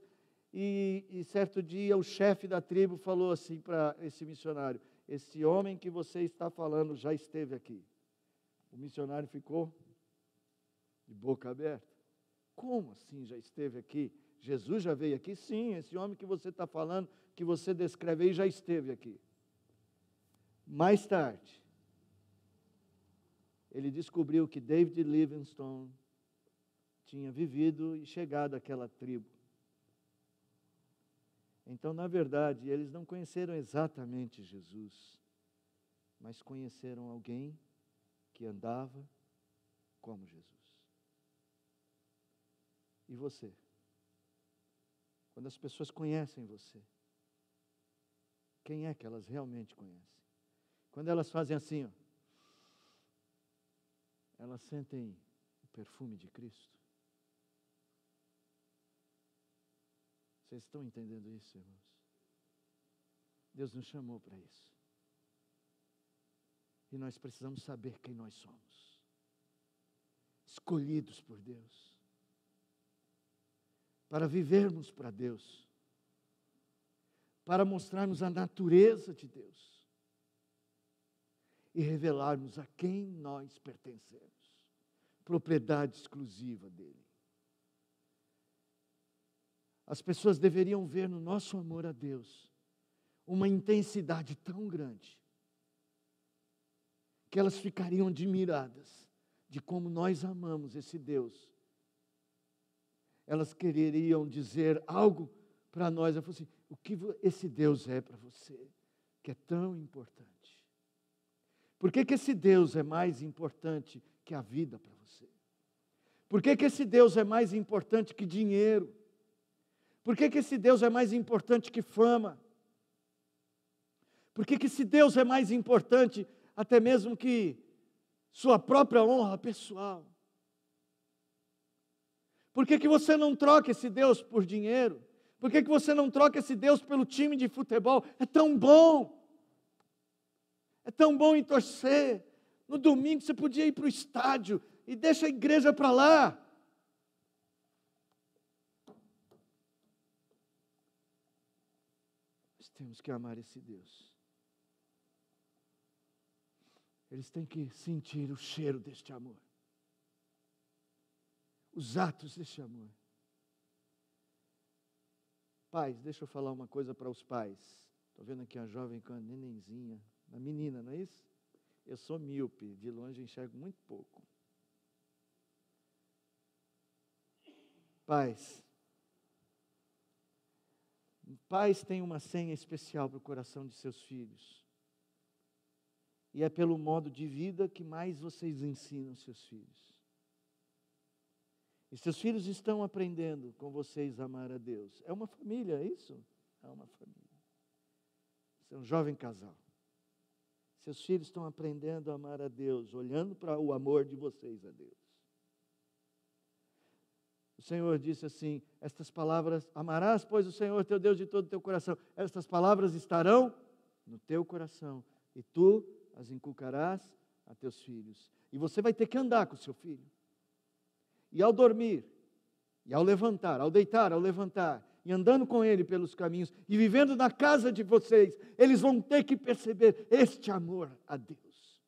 E certo dia o chefe da tribo falou assim para esse missionário: esse homem que você está falando já esteve aqui. O missionário ficou de boca aberta. Como assim já esteve aqui? Jesus já veio aqui? Sim, esse homem que você está falando, que você descreve aí, já esteve aqui. Mais tarde, ele descobriu que David Livingstone tinha vivido e chegado àquela tribo. Então, na verdade, eles não conheceram exatamente Jesus, mas conheceram alguém que andava como Jesus. E você? Quando as pessoas conhecem você, quem é que elas realmente conhecem? Quando elas fazem assim, ó, elas sentem o perfume de Cristo. Vocês estão entendendo isso, irmãos? Deus nos chamou para isso. E nós precisamos saber quem nós somos. Escolhidos por Deus. Para vivermos para Deus. Para mostrarmos a natureza de Deus. E revelarmos a quem nós pertencemos. Propriedade exclusiva dele. As pessoas deveriam ver no nosso amor a Deus uma intensidade tão grande que elas ficariam admiradas de como nós amamos esse Deus. Elas quereriam dizer algo para nós. Eu falei assim: o que esse Deus é para você, que é tão importante? Por que esse Deus é mais importante que a vida para você? Por que esse Deus é mais importante que dinheiro? Por que esse Deus é mais importante que fama? Por que esse Deus é mais importante até mesmo que sua própria honra pessoal? Por que você não troca esse Deus por dinheiro? Por que você não troca esse Deus pelo time de futebol? É tão bom. É tão bom em torcer. No domingo você podia ir para o estádio e deixa a igreja para lá. Nós temos que amar esse Deus. Eles têm que sentir o cheiro deste amor. Os atos deste amor. Pais, deixa eu falar uma coisa para os pais. Estou vendo aqui a jovem com a nenenzinha, uma menina, não é isso? Eu sou míope, de longe enxergo muito pouco. Pais têm uma senha especial para o coração de seus filhos. E é pelo modo de vida que mais vocês ensinam seus filhos. E seus filhos estão aprendendo com vocês a amar a Deus. É uma família, é isso? É uma família. Você é um jovem casal. Seus filhos estão aprendendo a amar a Deus, olhando para o amor de vocês a Deus. O Senhor disse assim: estas palavras, amarás, pois, o Senhor teu Deus de todo o teu coração. Estas palavras estarão no teu coração, e tu as inculcarás a teus filhos. E você vai ter que andar com o seu filho. E ao dormir, e ao levantar, ao deitar, ao levantar, e andando com ele pelos caminhos, e vivendo na casa de vocês, eles vão ter que perceber este amor a Deus.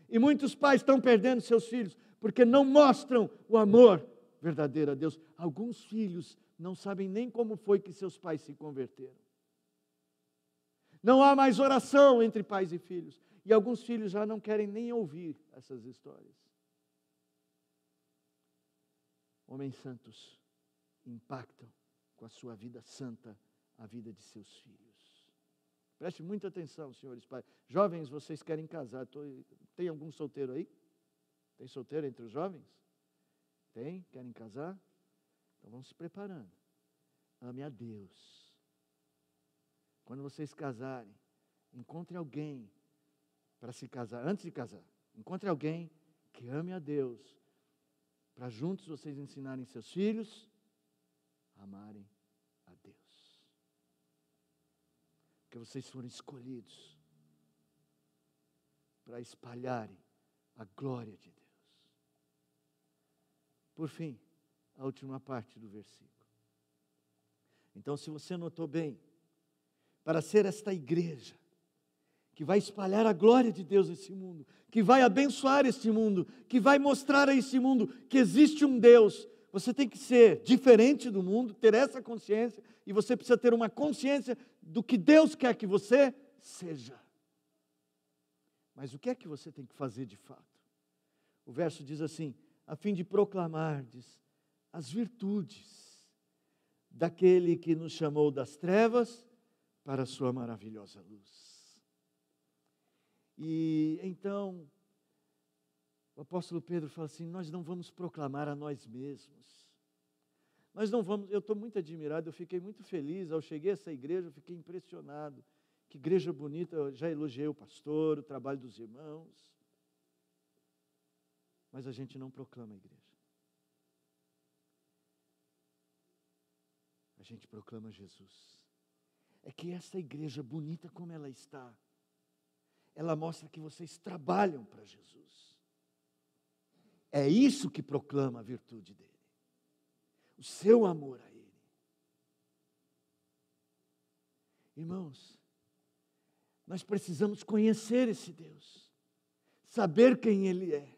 E muitos pais estão perdendo seus filhos, porque não mostram o amor verdadeiro a Deus. Alguns filhos não sabem nem como foi que seus pais se converteram. Não há mais oração entre pais e filhos. E alguns filhos já não querem nem ouvir essas histórias. Homens santos impactam com a sua vida santa a vida de seus filhos. Preste muita atenção, senhores pais. Jovens, vocês querem casar. Tem algum solteiro aí? Tem solteiro entre os jovens? Tem? Querem casar? Então vamos se preparando. Ame a Deus. Quando vocês casarem, encontre alguém para se casar, antes de casar. Encontre alguém que ame a Deus, para juntos vocês ensinarem seus filhos a amarem a Deus. Porque vocês foram escolhidos para espalharem a glória de Deus. Por fim, a última parte do versículo. Então, se você notou bem, para ser esta igreja que vai espalhar a glória de Deus nesse mundo, que vai abençoar este mundo, que vai mostrar a este mundo que existe um Deus, você tem que ser diferente do mundo, ter essa consciência, e você precisa ter uma consciência do que Deus quer que você seja. Mas o que é que você tem que fazer de fato? O verso diz assim: a fim de proclamardes as virtudes daquele que nos chamou das trevas para a sua maravilhosa luz. E então, o apóstolo Pedro fala assim: nós não vamos proclamar a nós mesmos. Nós não vamos, eu estou muito admirado, eu fiquei muito feliz, ao cheguei a essa igreja, eu fiquei impressionado. Que igreja bonita, eu já elogiei o pastor, o trabalho dos irmãos. Mas a gente não proclama a igreja. A gente proclama Jesus. É que essa igreja bonita como ela está, ela mostra que vocês trabalham para Jesus. É isso que proclama a virtude dele. O seu amor a ele. Irmãos, nós precisamos conhecer esse Deus, saber quem ele é,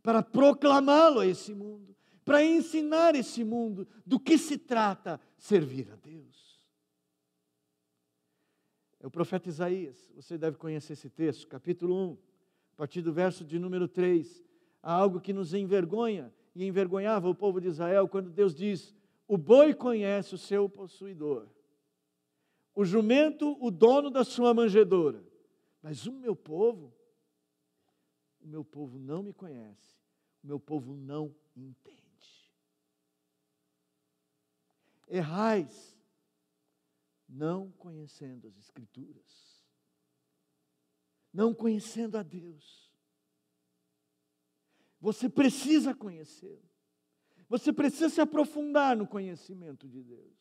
para proclamá-lo a esse mundo, para ensinar esse mundo do que se trata servir a Deus. É o profeta Isaías, você deve conhecer esse texto, capítulo 1, a partir do verso de número 3. Há algo que nos envergonha e envergonhava o povo de Israel quando Deus diz: o boi conhece o seu possuidor, o jumento o dono da sua manjedoura, mas o meu povo não me conhece, o meu povo não entende. Errais, não conhecendo as Escrituras, não conhecendo a Deus. Você precisa conhecê-lo, você precisa se aprofundar no conhecimento de Deus.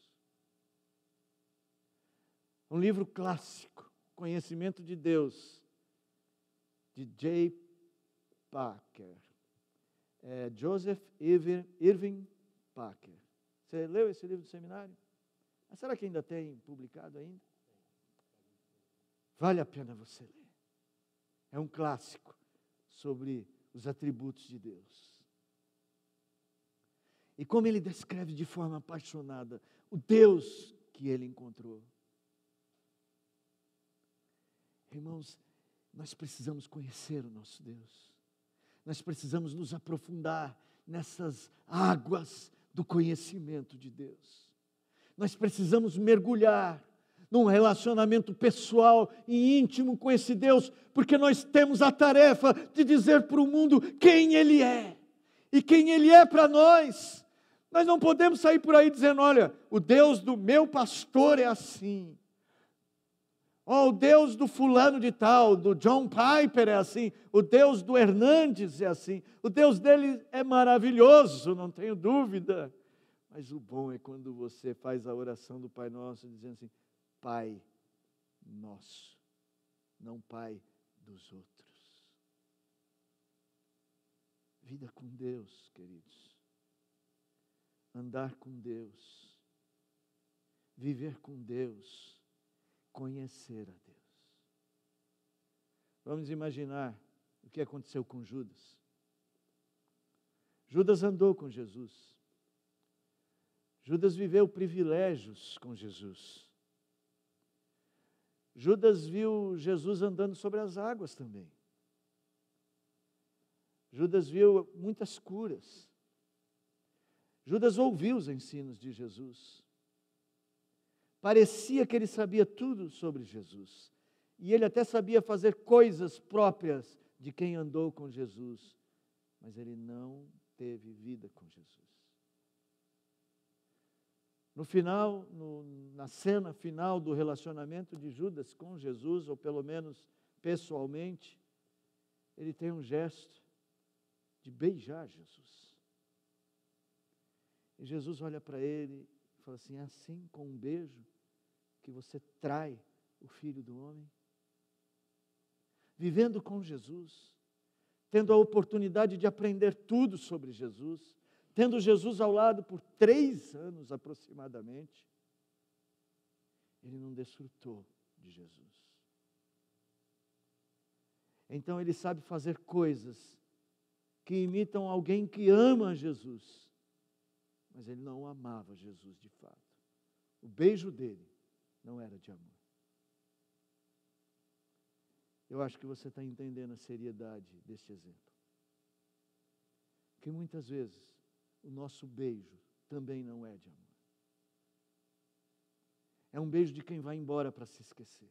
Um livro clássico, Conhecimento de Deus, de J. Packer, Joseph Irving Packer. Você leu esse livro do seminário? Mas será que ainda tem publicado ainda? Vale a pena você ler. É um clássico sobre os atributos de Deus. E como ele descreve de forma apaixonada o Deus que ele encontrou. Irmãos, nós precisamos conhecer o nosso Deus. Nós precisamos nos aprofundar nessas águas do conhecimento de Deus. Nós precisamos mergulhar num relacionamento pessoal e íntimo com esse Deus, porque nós temos a tarefa de dizer para o mundo quem Ele é e quem Ele é para nós. Nós não podemos sair por aí dizendo: olha, o Deus do meu pastor é assim. O Deus do fulano de tal, do John Piper é assim, o Deus do Hernandes é assim, o Deus dele é maravilhoso, não tenho dúvida. Mas o bom é quando você faz a oração do Pai Nosso dizendo assim: Pai nosso, não Pai dos outros. Vida com Deus, queridos. Andar com Deus. Viver com Deus. Conhecer a Deus. Vamos imaginar o que aconteceu com Judas. Judas andou com Jesus. Judas viveu privilégios com Jesus. Judas viu Jesus andando sobre as águas também. Judas viu muitas curas. Judas ouviu os ensinos de Jesus. Parecia que ele sabia tudo sobre Jesus. E ele até sabia fazer coisas próprias de quem andou com Jesus. Mas ele não teve vida com Jesus. No final, na cena final do relacionamento de Judas com Jesus, ou pelo menos pessoalmente, ele tem um gesto de beijar Jesus. E Jesus olha para ele e fala assim: é assim, com um beijo, que você trai o Filho do Homem? Vivendo com Jesus, tendo a oportunidade de aprender tudo sobre Jesus, tendo Jesus ao lado por 3 anos aproximadamente, ele não desfrutou de Jesus. Então ele sabe fazer coisas que imitam alguém que ama Jesus, mas ele não amava Jesus de fato. O beijo dele não era de amor. Eu acho que você está entendendo a seriedade deste exemplo. Que muitas vezes o nosso beijo também não é de amor. É um beijo de quem vai embora para se esquecer.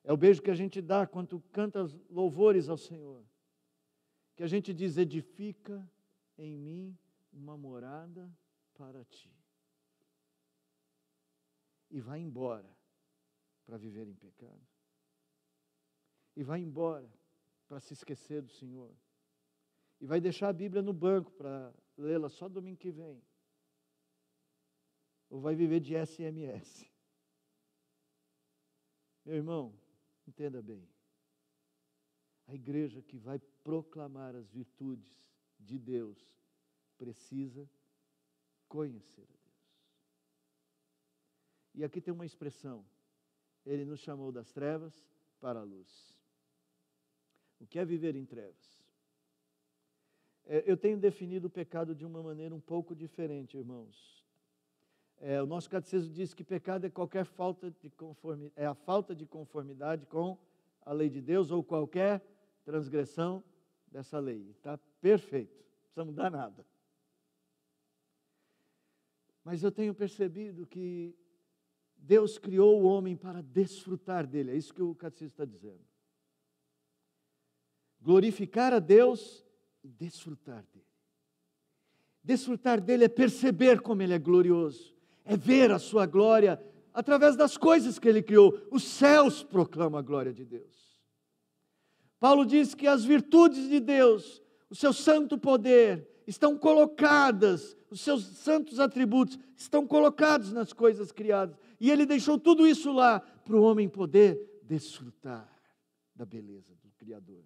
É o beijo que a gente dá quando canta louvores ao Senhor. Que a gente diz: edifica em mim uma morada para ti. E vai embora para viver em pecado. E vai embora para se esquecer do Senhor. E vai deixar a Bíblia no banco para lê-la só domingo que vem. Ou vai viver de SMS. Meu irmão, entenda bem. A igreja que vai proclamar as virtudes de Deus precisa conhecer a Deus. E aqui tem uma expressão: ele nos chamou das trevas para a luz. O que é viver em trevas? Eu tenho definido o pecado de uma maneira um pouco diferente, irmãos. O nosso catecismo diz que pecado é qualquer falta de conformidade, é a falta de conformidade com a lei de Deus ou qualquer transgressão dessa lei. Está perfeito, não precisa mudar nada. Mas eu tenho percebido que Deus criou o homem para desfrutar dele, é isso que o catecismo está dizendo. Glorificar a Deus e desfrutar dele. Desfrutar dele é perceber como ele é glorioso, é ver a sua glória através das coisas que ele criou. Os céus proclamam a glória de Deus. Paulo diz que as virtudes de Deus, o seu santo poder, estão colocadas, os seus santos atributos estão colocados nas coisas criadas. E ele deixou tudo isso lá para o homem poder desfrutar da beleza do Criador.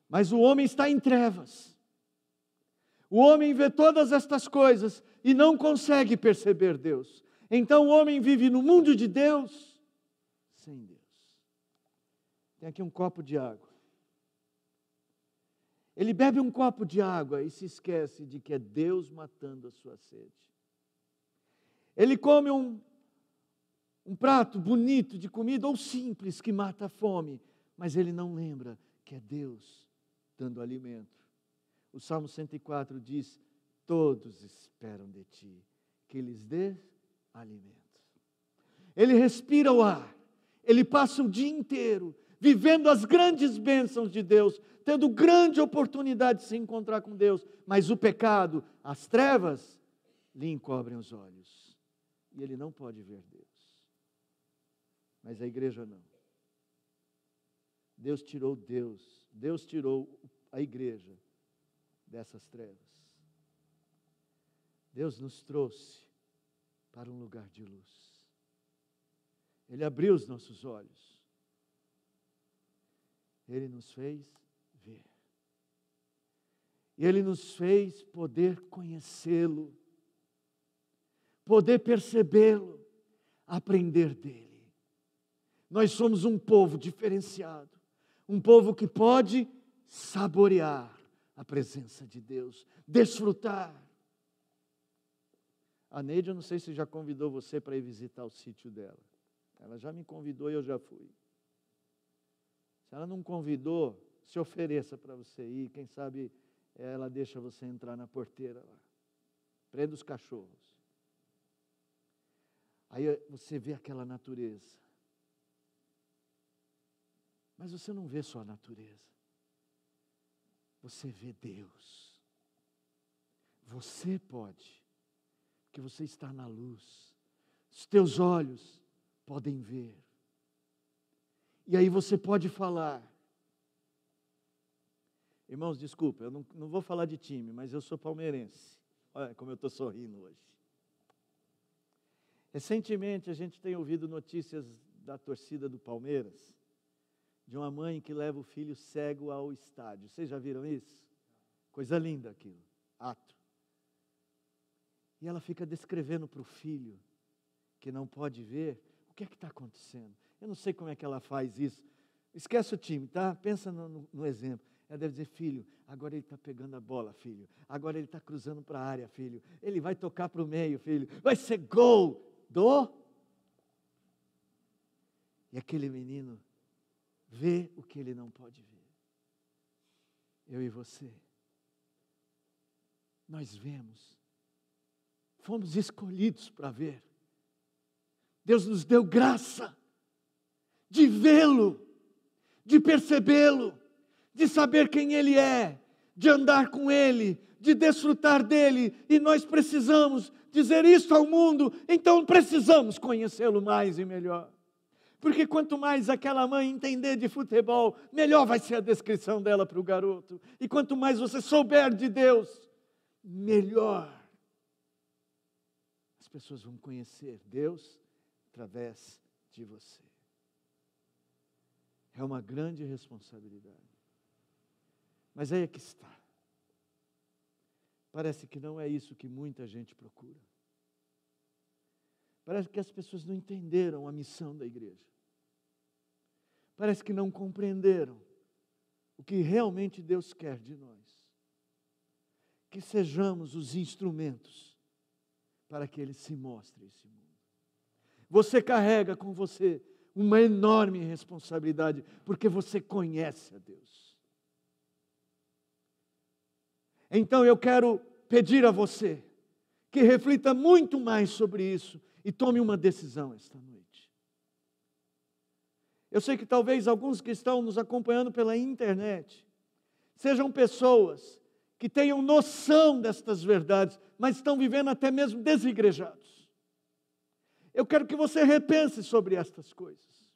Mas o homem está em trevas. O homem vê todas estas coisas e não consegue perceber Deus. Então o homem vive no mundo de Deus sem Deus. Tem aqui um copo de água. Ele bebe um copo de água e se esquece de que é Deus matando a sua sede. Ele come um prato bonito de comida ou simples que mata a fome, mas ele não lembra que é Deus dando alimento. O Salmo 104 diz: todos esperam de ti que lhes dê alimento. Ele respira o ar, ele passa o dia inteiro vivendo as grandes bênçãos de Deus, tendo grande oportunidade de se encontrar com Deus, mas o pecado, as trevas, lhe encobrem os olhos, e ele não pode ver Deus. Mas a igreja não. Deus tirou a igreja dessas trevas. Deus nos trouxe para um lugar de luz. Ele abriu os nossos olhos. Ele nos fez ver. E Ele nos fez poder conhecê-lo, poder percebê-lo, aprender dele. Nós somos um povo diferenciado, um povo que pode saborear a presença de Deus, desfrutar. A Neide, eu não sei se já convidou você para ir visitar o sítio dela. Ela já me convidou e eu já fui. Se ela não convidou, se ofereça para você ir. Quem sabe ela deixa você entrar na porteira lá. Prenda os cachorros. Aí você vê aquela natureza. Mas você não vê só a natureza. você vê Deus. Você pode, porque você está na luz. Os teus olhos podem ver. E aí você pode falar. Irmãos, desculpa, eu não vou falar de time, mas eu sou palmeirense. Olha como eu estou sorrindo hoje. Recentemente a gente tem ouvido notícias da torcida do Palmeiras, de uma mãe que leva o filho cego ao estádio. Vocês já viram isso? Coisa linda aquilo, ato. E ela fica descrevendo para o filho, que não pode ver, o que é que está acontecendo. Eu não sei como é que ela faz isso. Esquece o time, tá? Pensa no exemplo. Ela deve dizer, filho, agora ele está pegando a bola, filho. Agora ele está cruzando para a área, filho. Ele vai tocar para o meio, filho. Vai ser gol E aquele menino vê o que ele não pode ver. Eu e você. Nós vemos. Fomos escolhidos para ver. Deus nos deu graça de vê-lo, de percebê-lo, de saber quem Ele é, de andar com Ele, de desfrutar dEle. E nós precisamos dizer isso ao mundo, então precisamos conhecê-lo mais e melhor. Porque quanto mais aquela mãe entender de futebol, melhor vai ser a descrição dela para o garoto. E quanto mais você souber de Deus, melhor as pessoas vão conhecer Deus através de você. É uma grande responsabilidade. Mas aí é que está. Parece que não é isso que muita gente procura. Parece que as pessoas não entenderam a missão da igreja. Parece que não compreenderam o que realmente Deus quer de nós. Que sejamos os instrumentos para que Ele se mostre esse mundo. Você carrega com você uma enorme responsabilidade, porque você conhece a Deus. Então eu quero pedir a você que reflita muito mais sobre isso e tome uma decisão esta noite. Eu sei que talvez alguns que estão nos acompanhando pela internet sejam pessoas que tenham noção destas verdades, mas estão vivendo até mesmo desigrejados. Eu quero que você repense sobre estas coisas.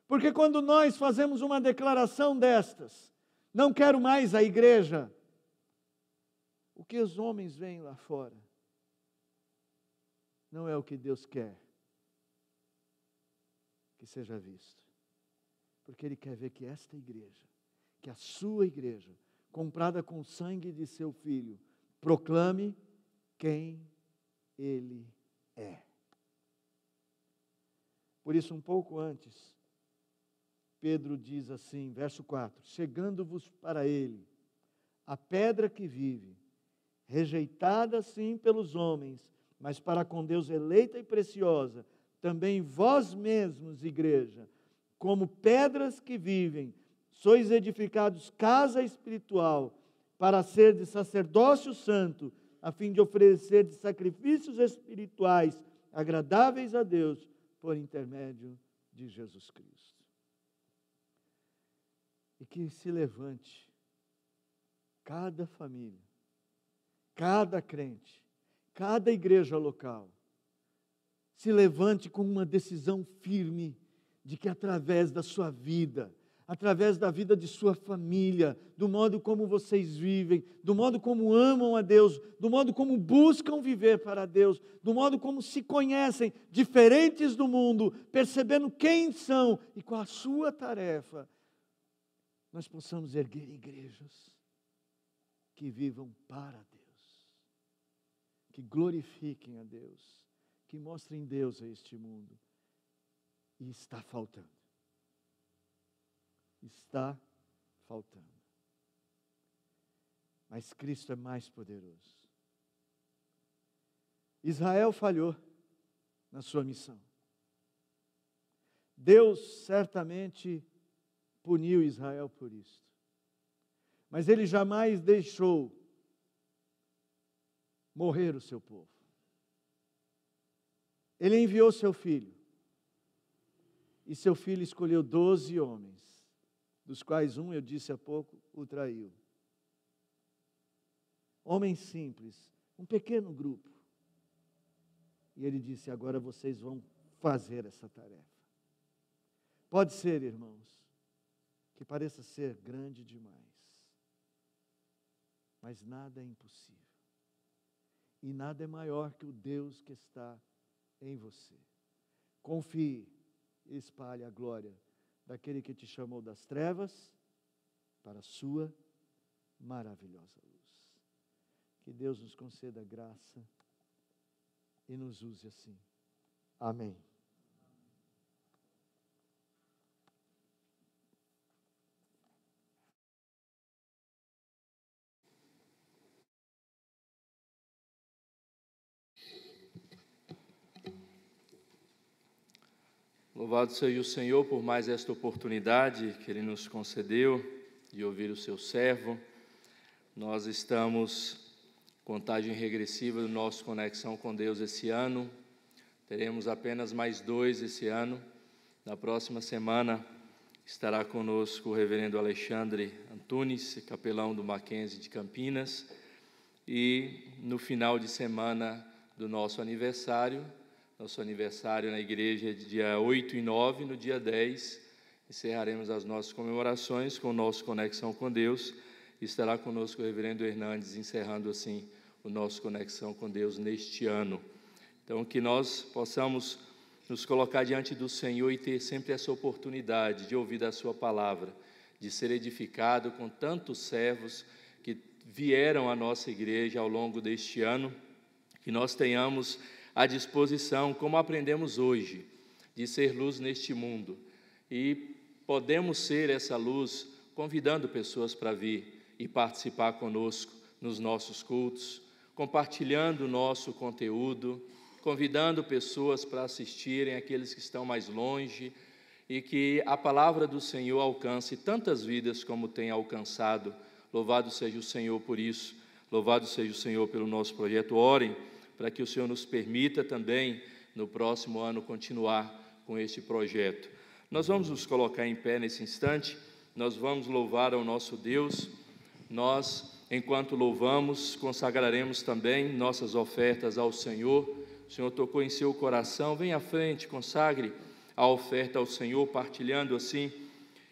Porque quando nós fazemos uma declaração destas, não quero mais a igreja, o que os homens veem lá fora não é o que Deus quer que seja visto. Porque Ele quer ver que esta igreja, que a sua igreja, comprada com o sangue de seu Filho, proclame quem Ele é. Por isso, um pouco antes, Pedro diz assim, verso 4, chegando-vos para Ele, a pedra que vive, rejeitada sim pelos homens, mas para com Deus eleita e preciosa, também vós mesmos, igreja, como pedras que vivem, sois edificados casa espiritual, para ser de sacerdócio santo, a fim de oferecer de sacrifícios espirituais agradáveis a Deus, por intermédio de Jesus Cristo. E que se levante cada família, cada crente, cada igreja local, se levante com uma decisão firme de que através da sua vida, através da vida de sua família, do modo como vocês vivem, do modo como amam a Deus, do modo como buscam viver para Deus, do modo como se conhecem, diferentes do mundo, percebendo quem são e qual a sua tarefa, nós possamos erguer igrejas que vivam para Deus, que glorifiquem a Deus, que mostrem Deus a este mundo. E está faltando. Está faltando. Mas Cristo é mais poderoso. Israel falhou na sua missão. Deus certamente puniu Israel por isso. Mas Ele jamais deixou morrer o seu povo. Ele enviou seu filho. E seu filho escolheu 12 homens, dos quais um, eu disse há pouco, o traiu. Homens simples, um pequeno grupo. E ele disse: agora vocês vão fazer essa tarefa. Pode ser, irmãos, que pareça ser grande demais, mas nada é impossível. E nada é maior que o Deus que está em você. Confie e espalhe a glória daquele que te chamou das trevas para a sua maravilhosa luz. Que Deus nos conceda graça e nos use assim. Amém. Louvado seja o Senhor por mais esta oportunidade que Ele nos concedeu de ouvir o seu servo. Nós estamos contagem regressiva do nosso Conexão com Deus esse ano. Teremos apenas mais 2 esse ano. Na próxima semana estará conosco o reverendo Alexandre Antunes, capelão do Mackenzie de Campinas. E no final de semana do nosso aniversário na igreja é de dia 8 e 9, no dia 10, encerraremos as nossas comemorações com o nosso Conexão com Deus. Estará conosco o reverendo Hernandes, encerrando assim o nosso Conexão com Deus neste ano. Então, que nós possamos nos colocar diante do Senhor e ter sempre essa oportunidade de ouvir a sua palavra, de ser edificado com tantos servos que vieram à nossa igreja ao longo deste ano, que nós tenhamos à disposição, como aprendemos hoje, de ser luz neste mundo. E podemos ser essa luz convidando pessoas para vir e participar conosco nos nossos cultos, compartilhando o nosso conteúdo, convidando pessoas para assistirem, aqueles que estão mais longe, e que a palavra do Senhor alcance tantas vidas como tem alcançado. Louvado seja o Senhor por isso, louvado seja o Senhor pelo nosso projeto. Orem para que o Senhor nos permita também, no próximo ano, continuar com este projeto. Nós vamos nos colocar em pé nesse instante, nós vamos louvar ao nosso Deus. Nós, enquanto louvamos, consagraremos também nossas ofertas ao Senhor. O Senhor tocou em seu coração, vem à frente, consagre a oferta ao Senhor, partilhando assim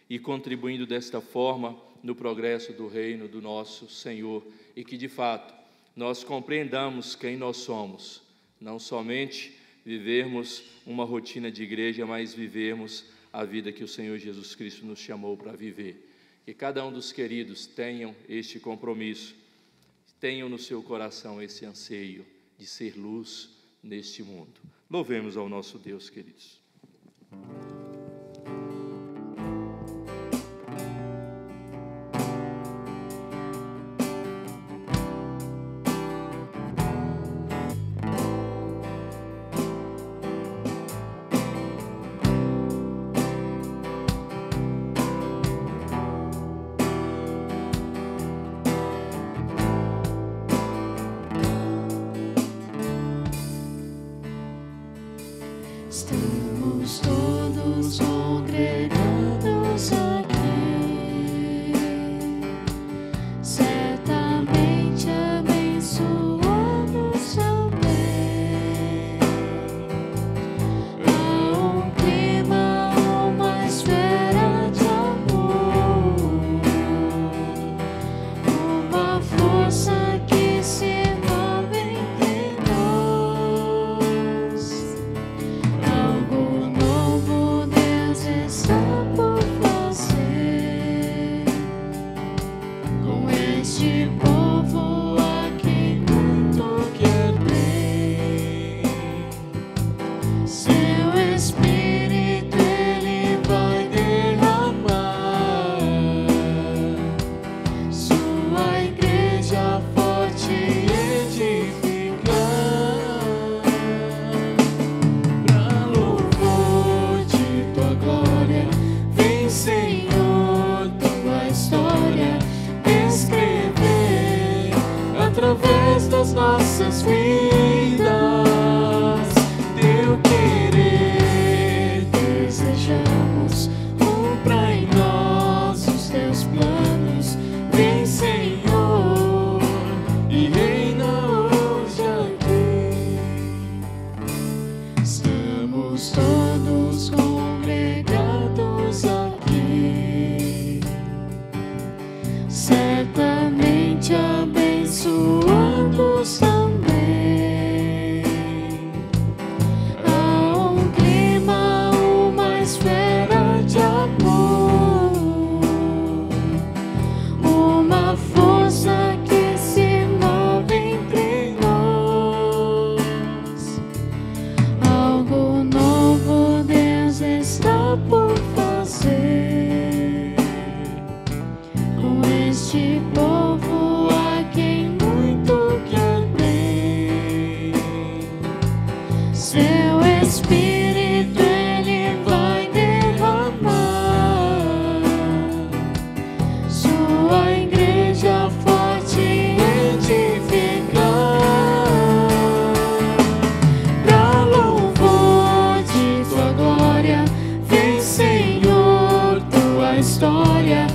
e contribuindo desta forma no progresso do reino do nosso Senhor, e que de fato nós compreendamos quem nós somos, não somente vivermos uma rotina de igreja, mas vivermos a vida que o Senhor Jesus Cristo nos chamou para viver. Que cada um dos queridos tenham este compromisso, tenham no seu coração esse anseio de ser luz neste mundo. Louvemos ao nosso Deus, queridos. Estamos todos história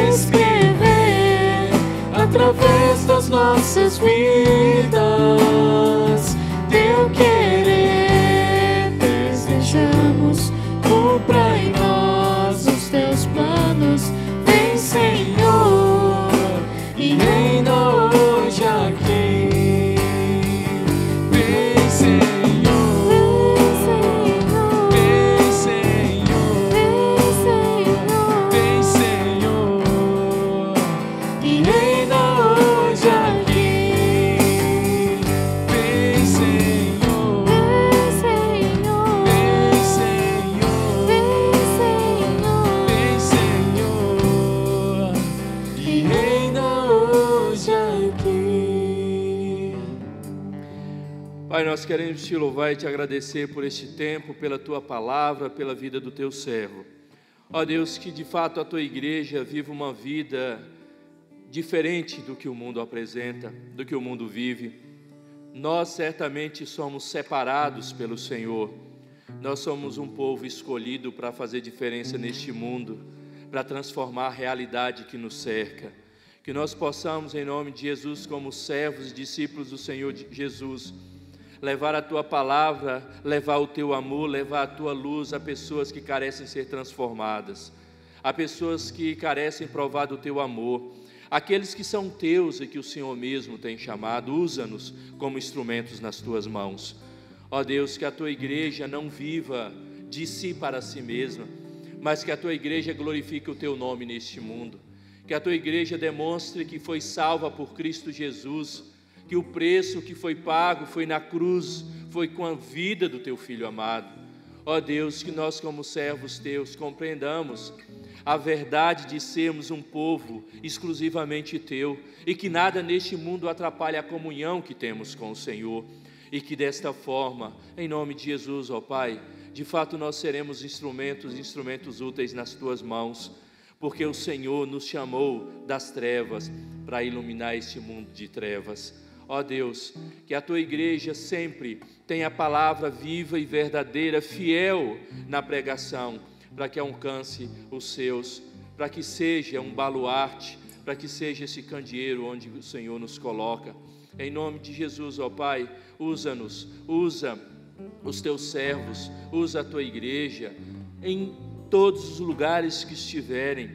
escrever através das nossas vidas. Teu querer desejamos, cumpra em nós os teus planos. Vem, Senhor, e reina hoje aqui. Vem, Senhor, vem, Senhor, vem, Senhor, e reina hoje aqui. Vem, Senhor, vem, Senhor, vem, Senhor, e reina hoje aqui. Pai, nós queremos te louvar e te agradecer por este tempo, pela tua palavra, pela vida do teu servo. Ó Deus, que de fato a tua igreja viva uma vida diferente do que o mundo apresenta, do que o mundo vive. Nós certamente somos separados pelo Senhor. Nós somos um povo escolhido para fazer diferença neste mundo, para transformar a realidade que nos cerca. Que nós possamos, em nome de Jesus, como servos e discípulos do Senhor Jesus, levar a tua palavra, levar o teu amor, levar a tua luz a pessoas que carecem ser transformadas, a pessoas que carecem provar do teu amor, aqueles que são teus e que o Senhor mesmo tem chamado. Usa-nos como instrumentos nas tuas mãos. Ó Deus, que a tua igreja não viva de si para si mesma, mas que a tua igreja glorifique o teu nome neste mundo, que a tua igreja demonstre que foi salva por Cristo Jesus, que o preço que foi pago foi na cruz, foi com a vida do teu Filho amado. Ó Deus, que nós como servos teus compreendamos a verdade de sermos um povo exclusivamente teu, e que nada neste mundo atrapalhe a comunhão que temos com o Senhor, e que desta forma, em nome de Jesus, ó Pai, de fato nós seremos instrumentos úteis nas tuas mãos, porque o Senhor nos chamou das trevas para iluminar este mundo de trevas. Ó Deus, que a tua igreja sempre tenha a palavra viva e verdadeira, fiel na pregação, para que alcance os seus, para que seja um baluarte, para que seja esse candeeiro onde o Senhor nos coloca. Em nome de Jesus, ó Pai, usa-nos, usa os teus servos, usa a tua igreja, em todos os lugares que estiverem,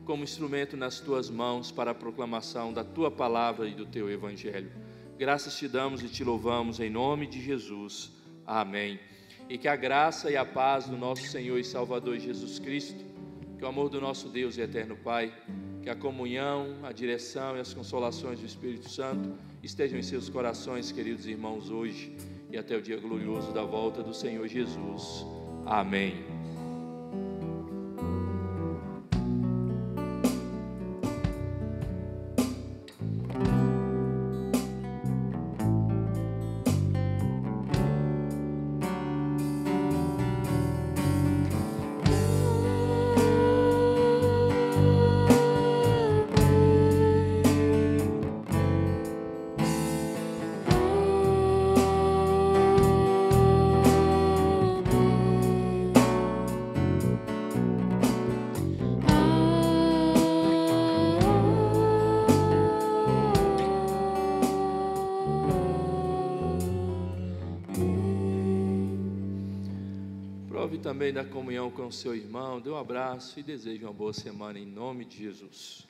como instrumento nas tuas mãos para a proclamação da tua palavra e do teu evangelho. Graças te damos e te louvamos em nome de Jesus. Amém. E que a graça e a paz do nosso Senhor e Salvador Jesus Cristo, que o amor do nosso Deus e eterno Pai, que a comunhão, a direção e as consolações do Espírito Santo estejam em seus corações, queridos irmãos, hoje e até o dia glorioso da volta do Senhor Jesus. Amém. Prove também da comunhão com o seu irmão, dê um abraço e deseje uma boa semana em nome de Jesus.